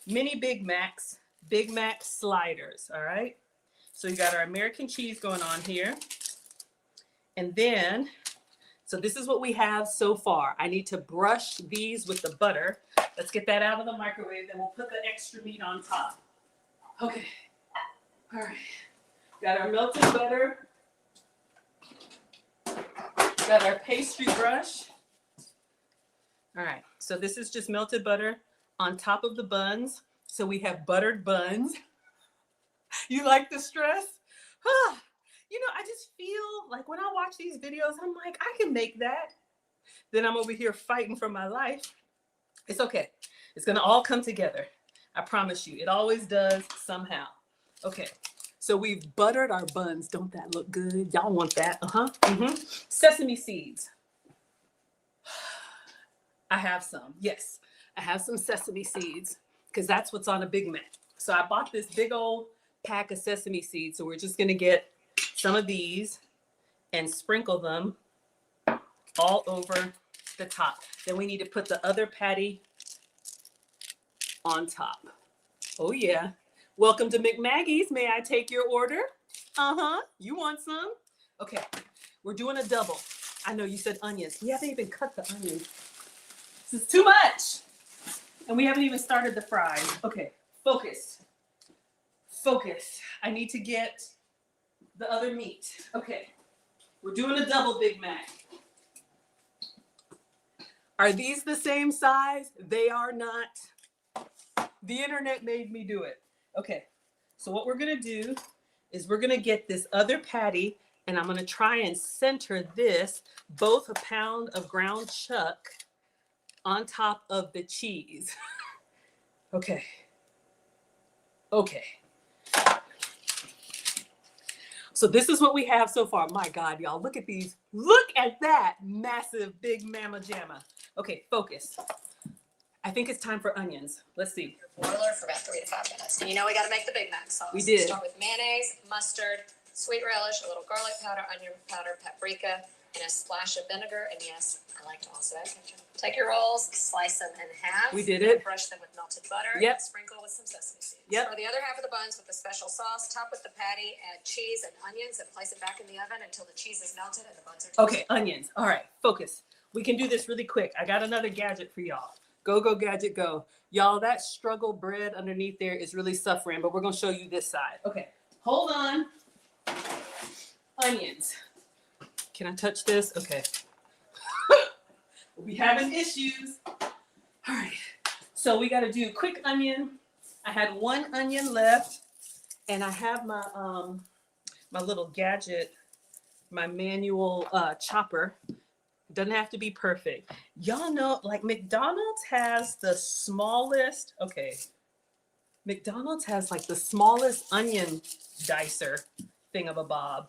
S1: mini Big Macs, Big Mac sliders, all right? So you got our American cheese going on here. And then, so this is what we have so far. I need to brush these with the butter. Let's get that out of the microwave, then we'll put the extra meat on top. Okay, all right. Got our melted butter. Got our pastry brush. All right, so this is just melted butter on top of the buns. So we have buttered buns. You like the stress? You know, I just feel like when I watch these videos, I'm like, I can make that. Then I'm over here fighting for my life. It's okay. It's gonna all come together. I promise you, it always does somehow. Okay, so we've buttered our buns. Don't that look good? Y'all want that? Sesame seeds. I have some, yes. I have some sesame seeds because that's what's on a Big Mac. So I bought this big old pack of sesame seeds. So we're just gonna get some of these and sprinkle them all over the top. Then we need to put the other patty on top. Oh yeah. Welcome to McMaggie's. May I take your order? You want some? Okay, we're doing a double. I know you said onions. We haven't even cut the onions. This is too much. And we haven't even started the fries. Okay, focus. Focus. I need to get the other meat. Okay, we're doing a double Big Mac. Are these the same size? They are not. The internet made me do it. Okay, so what we're gonna do is we're gonna get this other patty and I'm gonna try and center this, both a pound of ground chuck on top of the cheese. Okay. Okay. So this is what we have so far. My God, y'all, look at these. Look at that massive big mama jamma. Okay, focus. I think it's time for onions. Let's see.
S2: Your boiler for about 3 to 5 minutes. And you know we got to make the Big Mac sauce.
S1: We did.
S2: Start with mayonnaise, mustard, sweet relish, a little garlic powder, onion powder, paprika, and a splash of vinegar. And yes, I like to also add ketchup. Take your rolls, slice them in half.
S1: We did it.
S2: Brush them with melted butter.
S1: Yep.
S2: And sprinkle with some sesame seeds.
S1: Yep.
S2: For the other half of the buns with the special sauce, top with the patty, add cheese and onions, and place it back in the oven until the cheese is melted and the buns are toasted.
S1: Okay, onions. All right, focus. We can do this really quick. I got another gadget for y'all. Go, go, gadget, go. Y'all, that struggle bread underneath there is really suffering, but we're going to show you this side. Okay, hold on. Onions. Can I touch this? Okay. We having issues. All right. So we got to do quick onion. I had one onion left, and I have my my little gadget, my manual chopper. Doesn't have to be perfect. Y'all know, like McDonald's has the smallest, okay. McDonald's has like the smallest onion dicer thingamabob.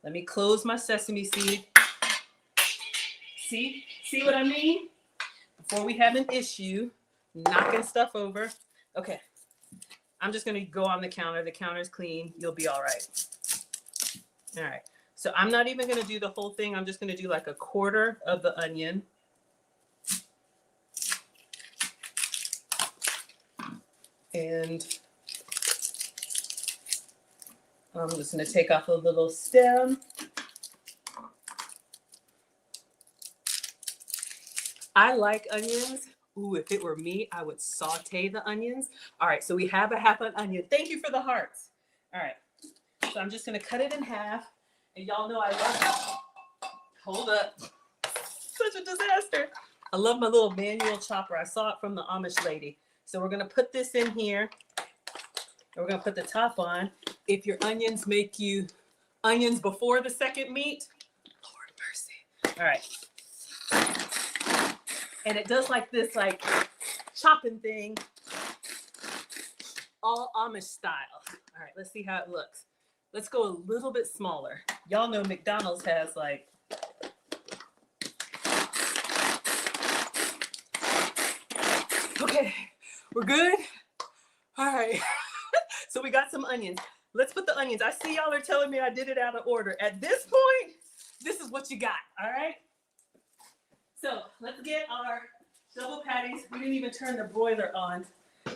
S1: Let me close my sesame seed. See what I mean? Before we have an issue, knocking stuff over. Okay, I'm just gonna go on the counter. The counter's clean. You'll be all right. All right. So I'm not even going to do the whole thing. I'm just going to do like a quarter of the onion. And I'm just going to take off a little stem. I like onions. Ooh, if it were me, I would saute the onions. All right, so we have a half an onion. Thank you for the hearts. All right, so I'm just going to cut it in half. And y'all know I love it. Hold up. Such a disaster. I love my little manual chopper. I saw it from the Amish lady. So we're going to put this in here. And we're going to put the top on. If your onions make you onions before the second meat, Lord mercy. All right. And it does like this, like chopping thing, all Amish style. All right, let's see how it looks. Let's go a little bit smaller. Y'all know McDonald's has like, okay, we're good. All right, so we got some onions. Let's put the onions. I see y'all are telling me I did it out of order. At this point, this is what you got, all right? So let's get our double patties. We didn't even turn the broiler on.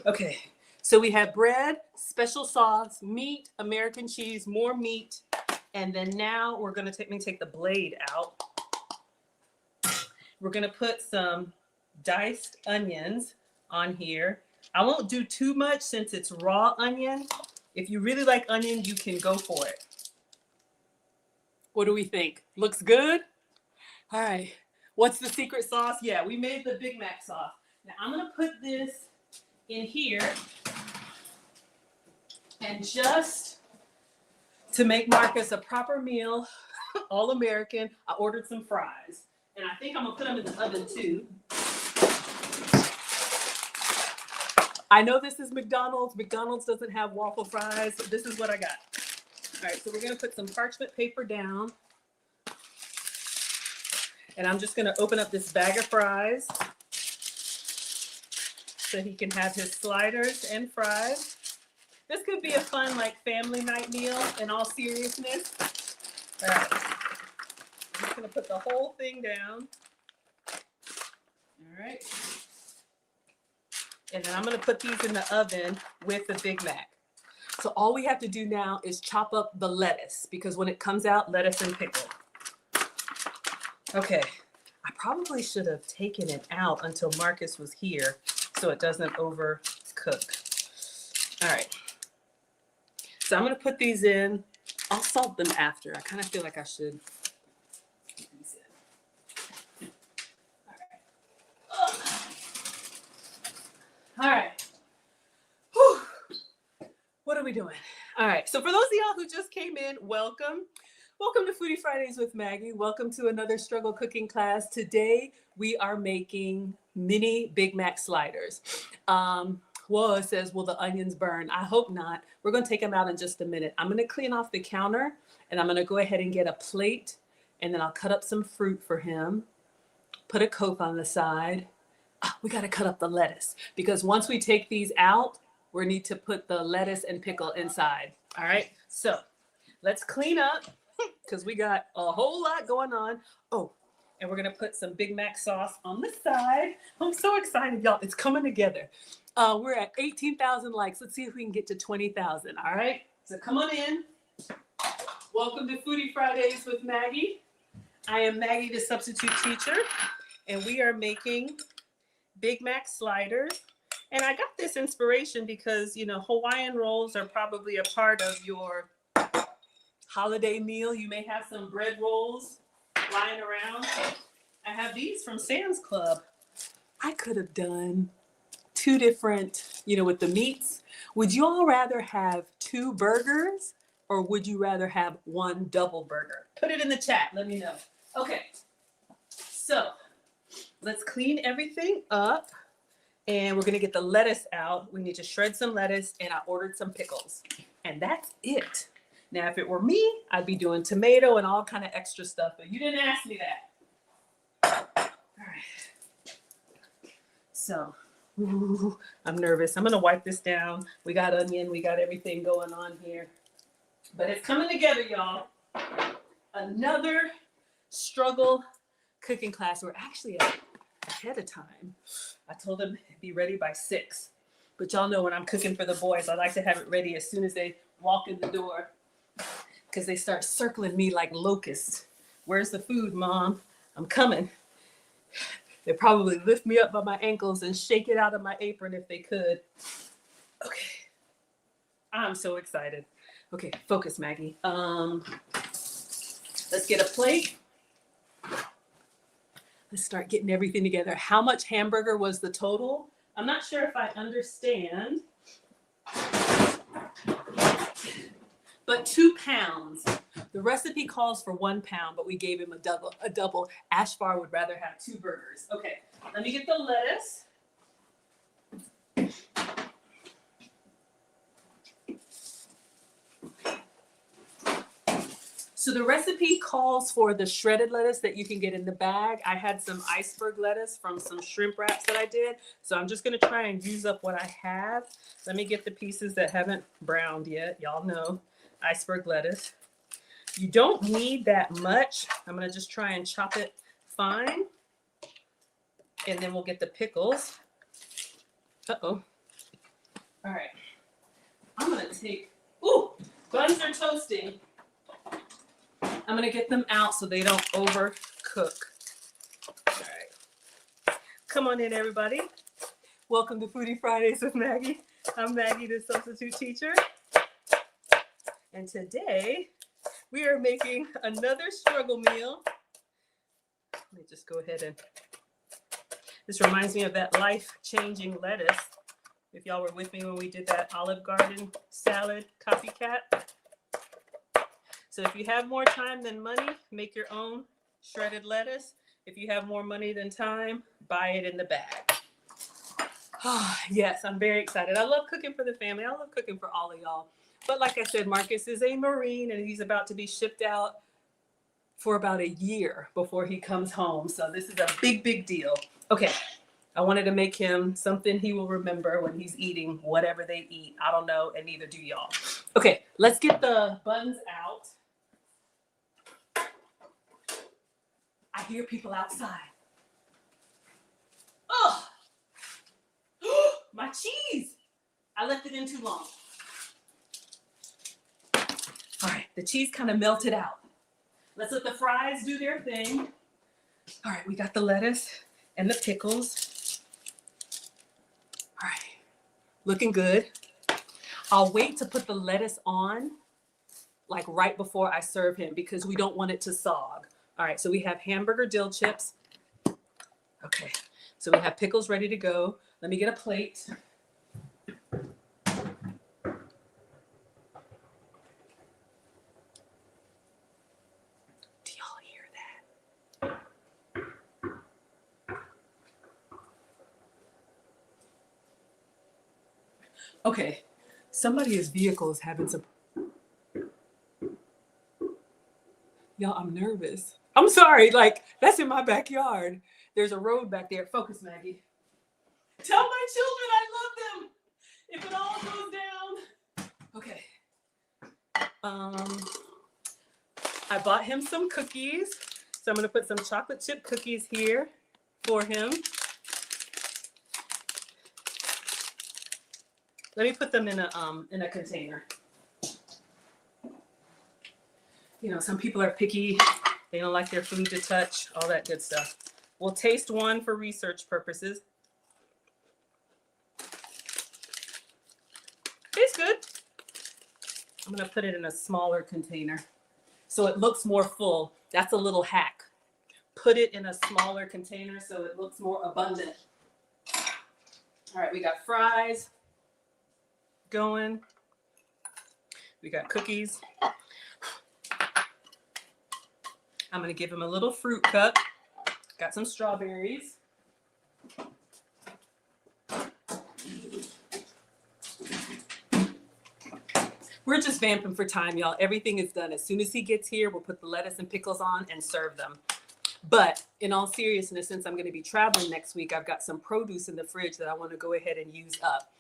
S1: Okay. So we have bread, special sauce, meat, American cheese, more meat, and then now we're gonna take the blade out. We're gonna put some diced onions on here. I won't do too much since it's raw onion. If you really like onion, you can go for it. What do we think? Looks good? All right. What's the secret sauce? Yeah, we made the Big Mac sauce. Now I'm gonna put this in here. And just to make Marcus a proper meal, all American, I ordered some fries. And I think I'm gonna put them in the oven too. I know this is McDonald's. McDonald's doesn't have waffle fries. So this is what I got. All right, so we're gonna put some parchment paper down. And I'm just gonna open up this bag of fries so he can have his sliders and fries. This could be a fun, like, family night meal in all seriousness. All right. I'm just gonna put the whole thing down. All right. And then I'm gonna put these in the oven with the Big Mac. So all we have to do now is chop up the lettuce because when it comes out, lettuce and pickle. Okay. I probably should have taken it out until Marcus was here so it doesn't overcook. All right. So I'm going to put these in I'll salt them after. I kind of feel like I should. All right. Whew. What are we doing? All right. So for those of y'all who just came in, welcome. Welcome to Foodie Fridays with Maggie. Welcome to another struggle cooking class. Today we are making mini Big Mac sliders. Whoa, it says, will the onions burn? I hope not. We're going to take them out in just a minute. I'm going to clean off the counter and I'm going to go ahead and get a plate and then I'll cut up some fruit for him. Put a Coke on the side. We got to cut up the lettuce because once we take these out, we need to put the lettuce and pickle inside. All right. So let's clean up because we got a whole lot going on. Oh, and we're going to put some Big Mac sauce on the side. I'm so excited, y'all. It's coming together. We're at 18,000 likes. Let's see if we can get to 20,000. All right. So come on in. Welcome to Foodie Fridays with Maggie. I am Maggie, the substitute teacher, and we are making Big Mac sliders. And I got this inspiration because, you know, Hawaiian rolls are probably a part of your holiday meal. You may have some bread rolls lying around. I have these from Sam's Club. I could have done 2 different, you know, with the meats. Would you all rather have 2 burgers or would you rather have 1 double burger? Put it in the chat. Let me know. Okay. So let's clean everything up and we're going to get the lettuce out. We need to shred some lettuce and I ordered some pickles and that's it. Now, if it were me, I'd be doing tomato and all kind of extra stuff, but you didn't ask me that. All right. So, I'm nervous. I'm going to wipe this down. We got onion. We got everything going on here. But it's coming together, y'all. Another struggle cooking class. We're actually ahead of time. I told them be ready by 6. But y'all know when I'm cooking for the boys, I like to have it ready as soon as they walk in the door. Because they start circling me like locusts. Where's the food, Mom? I'm coming. They probably lift me up by my ankles and shake it out of my apron if they could. Okay. I'm so excited. Okay, focus, Maggie. Let's get a plate. Let's start getting everything together. How much hamburger was the total? I'm not sure if I understand. But 2 pounds. The recipe calls for 1 pound, but we gave him a double. Ashfar would rather have 2 burgers. Okay, let me get the lettuce. So the recipe calls for the shredded lettuce that you can get in the bag. I had some iceberg lettuce from some shrimp wraps that I did. So I'm just going to try and use up what I have. Let me get the pieces that haven't browned yet. Y'all know iceberg lettuce. You don't need that much. I'm going to just try and chop it fine. And then we'll get the pickles. Uh-oh. All right. I'm going to take, ooh, buns are toasting. I'm going to get them out so they don't overcook. All right. Come on in, everybody. Welcome to Foodie Fridays with Maggie. I'm Maggie, the substitute teacher. And today, we are making another struggle meal. Let me just go ahead and... This reminds me of that life-changing lettuce. If y'all were with me when we did that Olive Garden salad copycat. So if you have more time than money, make your own shredded lettuce. If you have more money than time, buy it in the bag. Oh, yes, I'm very excited. I love cooking for the family. I love cooking for all of y'all. But like I said, Marcus is a Marine and he's about to be shipped out for about a year before he comes home. So this is a big, big deal. Okay, I wanted to make him something he will remember when he's eating whatever they eat. I don't know, and neither do y'all. Okay, let's get the buns out. I hear people outside. Oh, my cheese. I left it in too long. All right, the cheese kind of melted out. Let's let the fries do their thing. All right, we got the lettuce and the pickles. All right, looking good. I'll wait to put the lettuce on like right before I serve him because we don't want it to sog. All right, so we have hamburger dill chips. Okay, so we have pickles ready to go. Let me get a plate. Do y'all hear that? Okay, somebody's vehicle is having some. Y'all, I'm nervous. I'm sorry, like, that's in my backyard. There's a road back there. Focus, Maggie. Tell my children I love them. If it all goes down. Okay. I bought him some cookies. So I'm gonna put some chocolate chip cookies here for him. Let me put them in a container. You know, some people are picky. They don't like their food to touch, all that good stuff. We'll taste one for research purposes. It's good. I'm gonna put it in a smaller container so it looks more full. That's a little hack. Put it in a smaller container so it looks more abundant. All right, we got fries going. We got cookies. I'm gonna give him a little fruit cup. Got some strawberries. We're just vamping for time, y'all. Everything is done. As soon as he gets here, we'll put the lettuce and pickles on and serve them. But in all seriousness, since I'm going to be traveling next week, I've got some produce in the fridge that I want to go ahead and use up.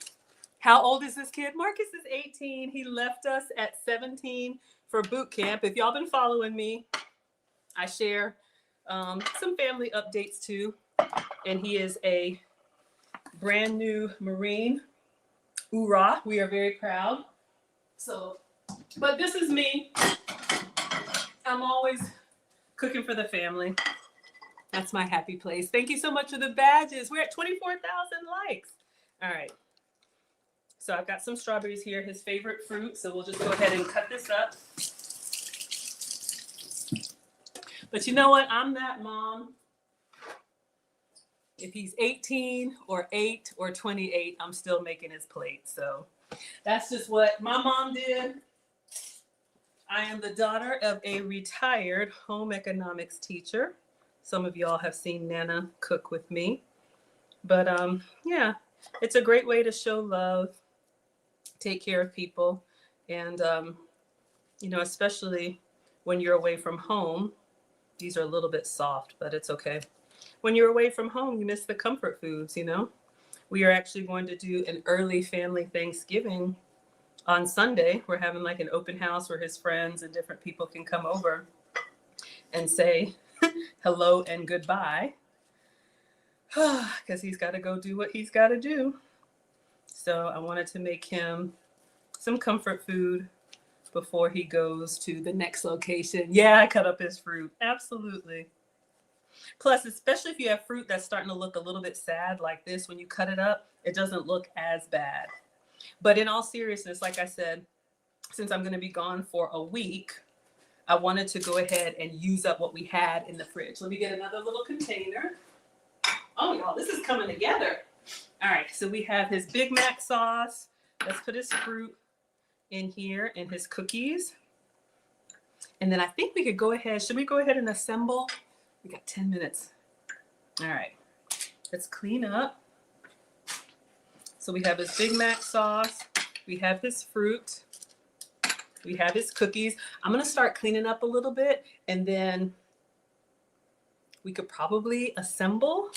S1: How old is this kid? Marcus is 18. He left us at 17 for boot camp. If y'all been following me, I share some family updates too. And he is a brand new Marine. Hoorah. We are very proud. So, but this is me. I'm always cooking for the family. That's my happy place. Thank you so much for the badges. We're at 24,000 likes. All right. So I've got some strawberries here, his favorite fruit. So we'll just go ahead and cut this up. But you know what? I'm that mom. If he's 18 or 8 or 28, I'm still making his plate. So that's just what my mom did. I am the daughter of a retired home economics teacher. Some of y'all have seen Nana cook with me. But yeah, it's a great way to show love, take care of people. And, you know, especially when you're away from home. These are a little bit soft, but it's okay. When you're away from home, you miss the comfort foods, you know? We are actually going to do an early family Thanksgiving on Sunday. We're having like an open house where his friends and different people can come over and say hello and goodbye. Because he's got to go do what he's got to do. So I wanted to make him some comfort food before he goes to the next location. Yeah, I cut up his fruit. Absolutely. Plus, especially if you have fruit that's starting to look a little bit sad like this, when you cut it up, it doesn't look as bad. But in all seriousness, like I said, since I'm going to be gone for a week, I wanted to go ahead and use up what we had in the fridge. Let me get another little container. Oh, y'all, this is coming together. All right, so we have his Big Mac sauce. Let's put his fruit in here and his cookies. And then I think we could go ahead. Should we go ahead and assemble? We got 10 minutes. All right, let's clean up. So we have his Big Mac sauce. We have his fruit. We have his cookies. I'm going to start cleaning up a little bit, and then we could probably assemble.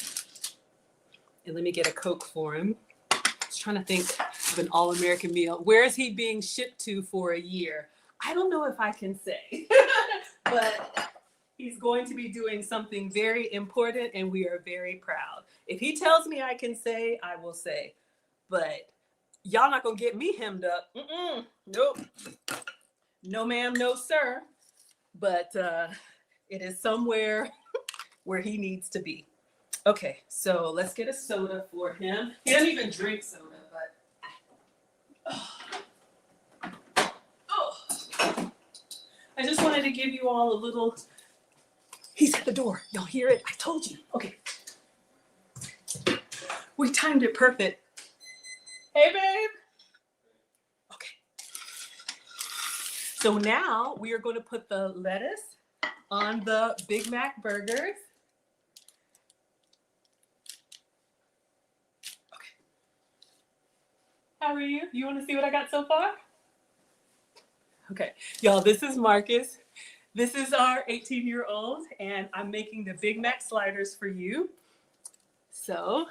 S1: And let me get a Coke for him. I was trying to think of an all-American meal. Where is he being shipped to for a year? I don't know if I can say, but he's going to be doing something very important, and we are very proud. If he tells me I can say, I will say. But y'all not going to get me hemmed up. Nope. No, ma'am, no, sir. But it is somewhere where he needs to be. Okay, so let's get a soda for him. He doesn't even drink soda, but... wanted to give you all a little, he's at the door. Y'all hear it? I told you. Okay. We timed it perfect. Hey, babe. Okay. So now we are going to put the lettuce on the Big Mac burgers. Okay. How are you? You want to see what I got so far? Okay. Y'all, this is Marcus. This is our 18-year-old, and I'm making the Big Mac sliders for you. So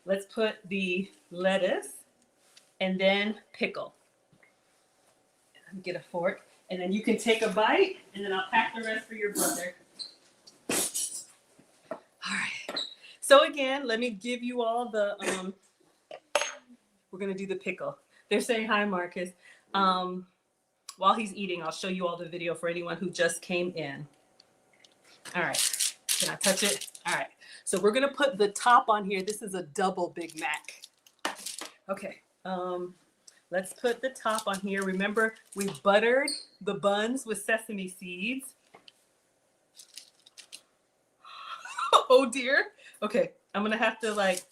S1: let's put the lettuce and then pickle. Let me get a fork, and then you can take a bite, and then I'll pack the rest for your brother. All right. So again, let me give you all the, we're gonna do the pickle. They're saying hi, Marcus. While he's eating, I'll show you all the video for anyone who just came in. All right, can I touch it? All right, so we're gonna put the top on here. This is a double Big Mac. Okay, let's put the top on here. Remember, we buttered the buns with sesame seeds. Oh dear. Okay, I'm gonna have to like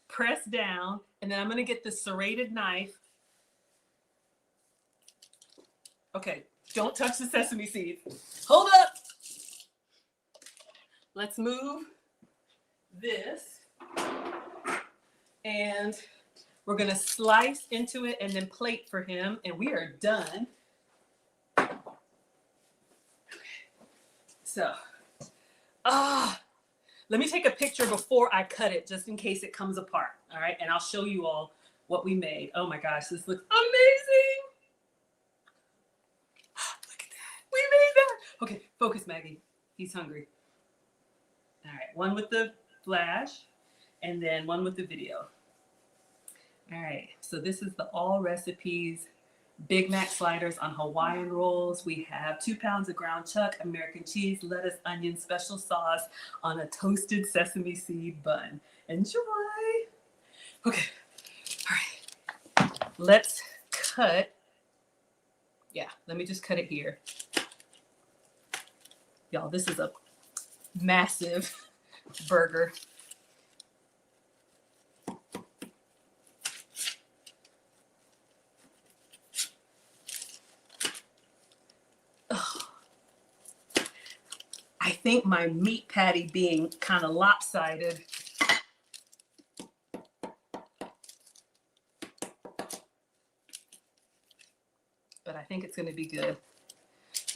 S1: press down, and then I'm gonna get the serrated knife. Okay, don't touch the sesame seeds. Hold up. Let's move this, and we're gonna slice into it and then plate for him, and we are done. Okay. So, let me take a picture before I cut it, just in case it comes apart. All right, and I'll show you all what we made. Oh my gosh, this looks amazing. Look at that. We made that. Okay, focus, Maggie. He's hungry. All right, one with the flash and then one with the video. All right, so this is the All Recipes Big Mac sliders on Hawaiian rolls. We have 2 pounds of ground chuck, American cheese, lettuce, onion, special sauce on a toasted sesame seed bun. Enjoy. Okay, all right, let's cut. Yeah, let me just cut it here. Y'all, this is a massive burger. I think my meat patty being kind of lopsided. But I think it's going to be good.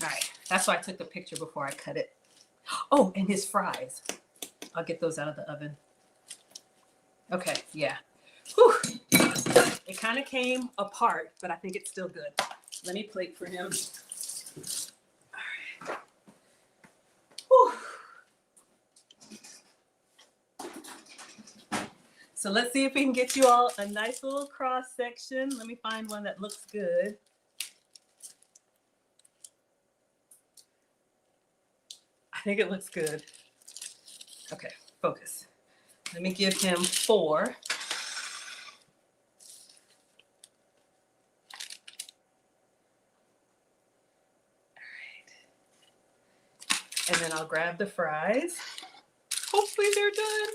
S1: All right, that's why I took the picture before I cut it. Oh, and his fries. I'll get those out of the oven. Okay, yeah. Whew. It kind of came apart, but I think it's still good. Let me plate for him. All right. Whew. So let's see if we can get you all a nice little cross section. Let me find one that looks good. I think it looks good. Okay, focus. Let me give him 4. All right. And then I'll grab the fries. Hopefully they're done.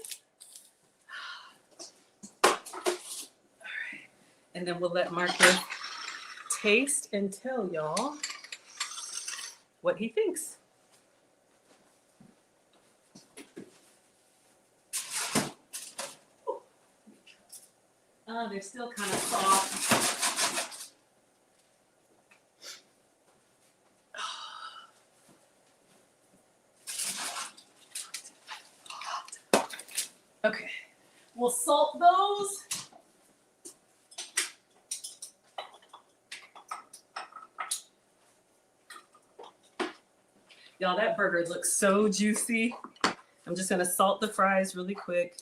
S1: All right. And then we'll let Marcus taste and tell y'all what he thinks. They're still kind of soft. Okay, we'll salt those. Y'all, that burger looks so juicy. I'm just gonna salt the fries really quick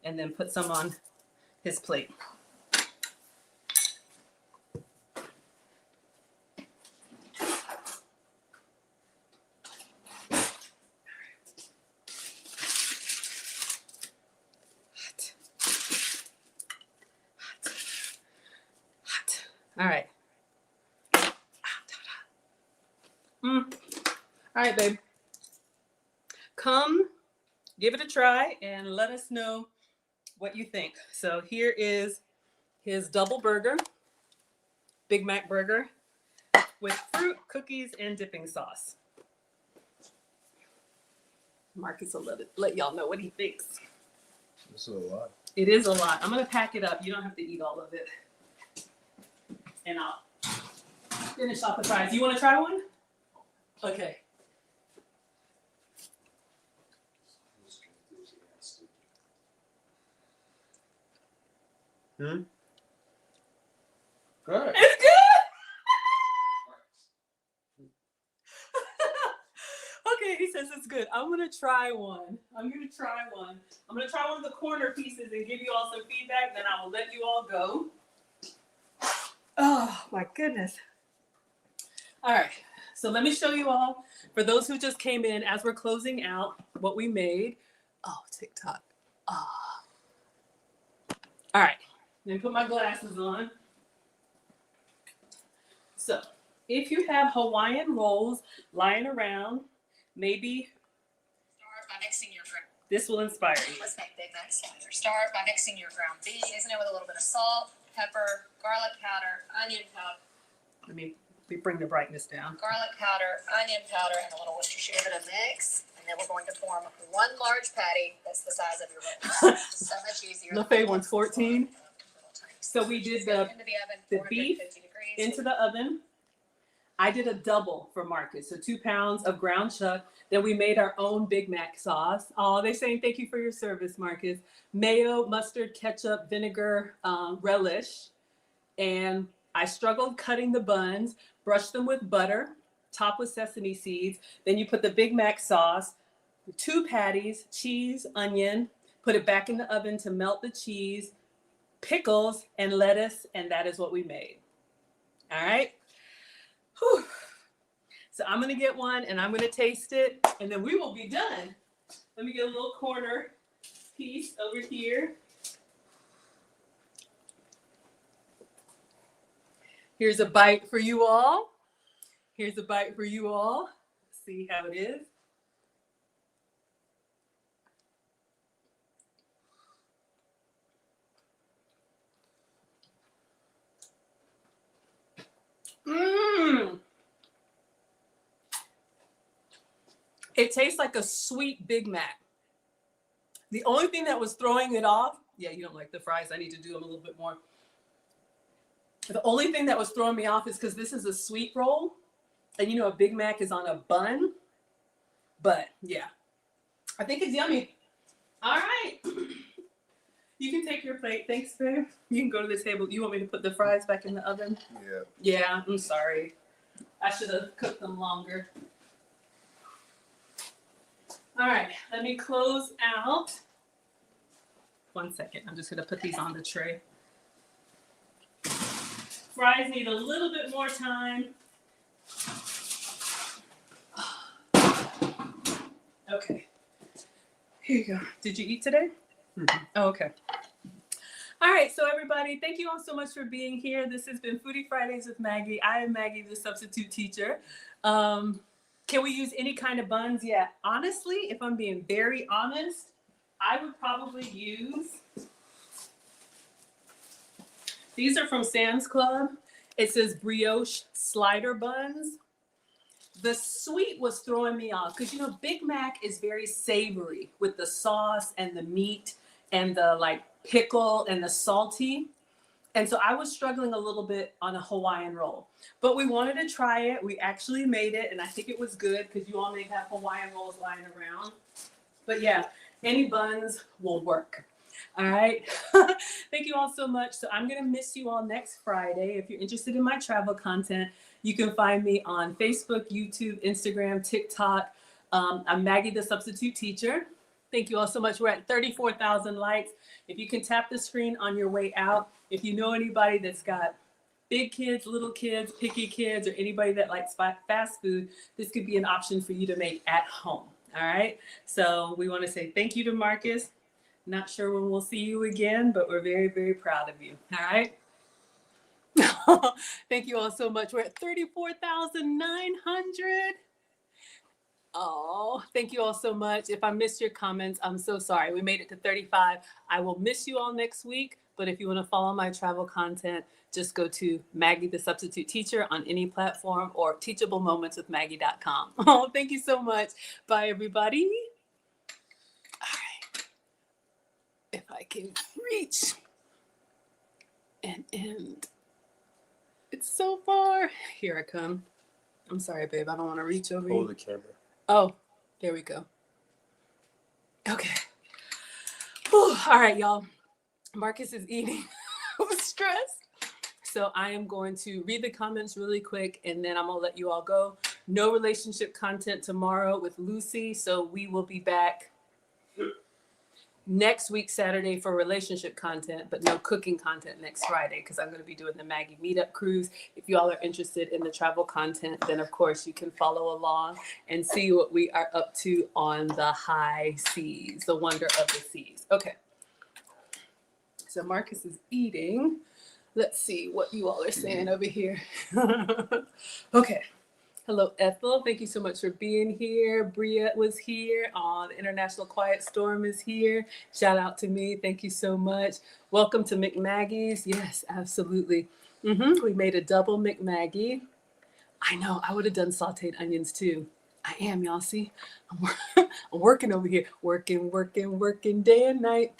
S1: and then put some on his plate. Hot. All right. All right, babe. Come, give it a try, and let us know what you think. So here is his double burger, Big Mac burger, with fruit, cookies, and dipping sauce. Marcus will let y'all know what he thinks.
S3: This is a lot.
S1: It is a lot. I'm gonna pack it up. You don't have to eat all of it. And I'll finish off the fries. You wanna try one? Okay.
S3: Hmm?
S1: Good.
S3: Good.
S1: It's good. Okay, he says it's good. I'm gonna try one. I'm gonna try one of the corner pieces and give you all some feedback. Then I will let you all go. Oh my goodness. All right. So let me show you all, for those who just came in, as we're closing out, what we made. Oh, TikTok. Oh. All right. Let me put my glasses on. So if you have Hawaiian rolls lying around, maybe
S2: Start by mixing your ground.
S1: this will inspire you.
S2: Let's make Big Mac slider. Start by mixing your ground beef. Season it with a little bit of salt, pepper, garlic powder, onion powder.
S1: Let me bring the brightness down.
S2: Garlic powder, onion powder, and a little Worcestershire. Give it a mix, and then we're going to form one large patty that's the size of your roll. So much easier.
S1: LaFay one's 14. So we did the
S2: into the oven,
S1: the beef
S2: 450 degrees.
S1: into the oven. I did a double for Marcus, so 2 pounds of ground chuck. Then we made our own Big Mac sauce. Oh, they're saying thank you for your service, Marcus. Mayo, mustard, ketchup, vinegar, relish. And I struggled cutting the buns, brushed them with butter, top with sesame seeds. Then you put the Big Mac sauce, 2 patties, cheese, onion, put it back in the oven to melt the cheese, pickles, and lettuce, and that is what we made. All right. Whew. So I'm gonna get one and I'm gonna taste it, and then we will be done. Let me get a little corner piece over here. Here's a bite for you all. Here's a bite for you all. See how it is. Mmm. It tastes like a sweet Big Mac. The only thing that was throwing it off, yeah, you don't like the fries. I need to do them a little bit more. The only thing that was throwing me off is because this is a sweet roll, and you know a Big Mac is on a bun. But yeah, I think it's yummy. All right. You can take your plate. Thanks, babe. You can go to the table. You want me to put the fries back in the oven?
S3: Yeah.
S1: Yeah, I'm sorry. I should have cooked them longer. All right, let me close out. 1 second. I'm just going to put these on the tray. Fries need a little bit more time. Okay. Here you go. Did you eat today? Mm-hmm. Oh, okay. All right, so everybody, thank you all so much for being here. This has been Foodie Fridays with Maggie. I am Maggie, the substitute teacher. Can we use any kind of buns? Yeah, honestly, if I'm being very honest, I would probably use, these are from Sam's Club. It says brioche slider buns. The sweet was throwing me off because, you know, Big Mac is very savory with the sauce and the meat and the like pickle and the salty. And so I was struggling a little bit on a Hawaiian roll, but we wanted to try it. We actually made it, and I think it was good because you all may have Hawaiian rolls lying around. But yeah, any buns will work. All right. Thank you all so much. So I'm going to miss you all next Friday. If you're interested in my travel content, you can find me on Facebook, YouTube, Instagram, TikTok. I'm Maggie, the substitute teacher. Thank you all so much. We're at 34,000 likes. If you can tap the screen on your way out, if you know anybody that's got big kids, little kids, picky kids, or anybody that likes fast food, this could be an option for you to make at home. All right. So we want to say thank you to Marcus. Not sure when we'll see you again, but we're very, very proud of you. All right. Thank you all so much. We're at 34,900. Oh, thank you all so much. If I missed your comments, I'm so sorry. We made it to 35. I will miss you all next week. But if you want to follow my travel content, just go to Maggie the Substitute Teacher on any platform or teachablemomentswithmaggie.com. Oh, thank you so much. Bye, everybody. All right. If I can reach and end. It's so far. Here I come. I'm sorry, babe. I don't want to reach over
S3: Hold
S1: you.
S3: the camera.
S1: Oh, there we go. Okay. Whew. All right, y'all. Marcus is eating with stress. So I am going to read the comments really quick and then I'm going to let you all go. No relationship content tomorrow with Lucy. So we will be back next week, Saturday, for relationship content, but no cooking content next Friday because I'm going to be doing the Maggie meetup cruise. If you all are interested in the travel content, then of course you can follow along and see what we are up to on the high seas, the wonder of the seas. Okay. So Marcus is eating. Let's see what you all are saying over here. Okay. Hello, Ethel. Thank you so much for being here. Bria was here. The International Quiet Storm is here. Shout out to me. Thank you so much. Welcome to McMaggie's. Yes, absolutely. We made a double McMaggie. I know. I would have done sauteed onions too. I am, y'all. See, I'm working over here. Working day and night.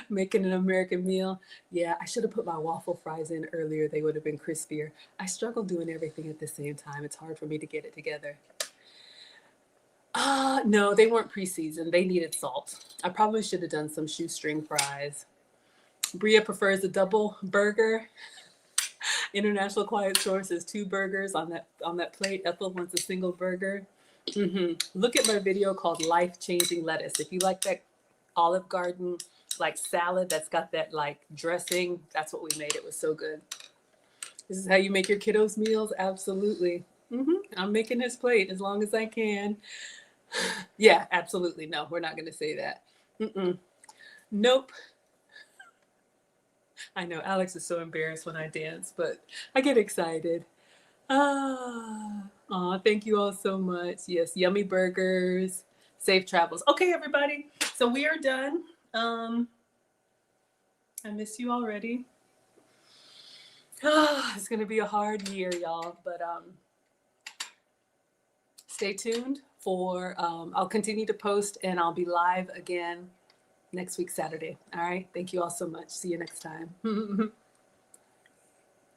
S1: Making an American meal. Yeah, I should have put my waffle fries in earlier. They would have been crispier. I struggle doing everything at the same time. It's hard for me to get it together. No, they weren't pre-seasoned. They needed salt. I probably should have done some shoestring fries. Bria prefers a double burger. International Quiet Storm says 2 burgers on that plate. Ethel wants a single burger. Look at my video called Life Changing Lettuce. If you like that Olive Garden like salad that's got that like dressing, that's what we made. It was so good. This is how you make your kiddos meals. Absolutely. I'm making his plate as long as I can. Yeah, absolutely. No, we're not going to say that. Nope. I know Alex is so embarrassed when I dance, but I get excited. Thank you all so much. Yes, yummy burgers, safe travels. Okay, everybody. So we are done. I miss you already. It's gonna be a hard year, y'all, but stay tuned for I'll continue to post and I'll be live again next week Saturday. All right. Thank you all so much. See you next time.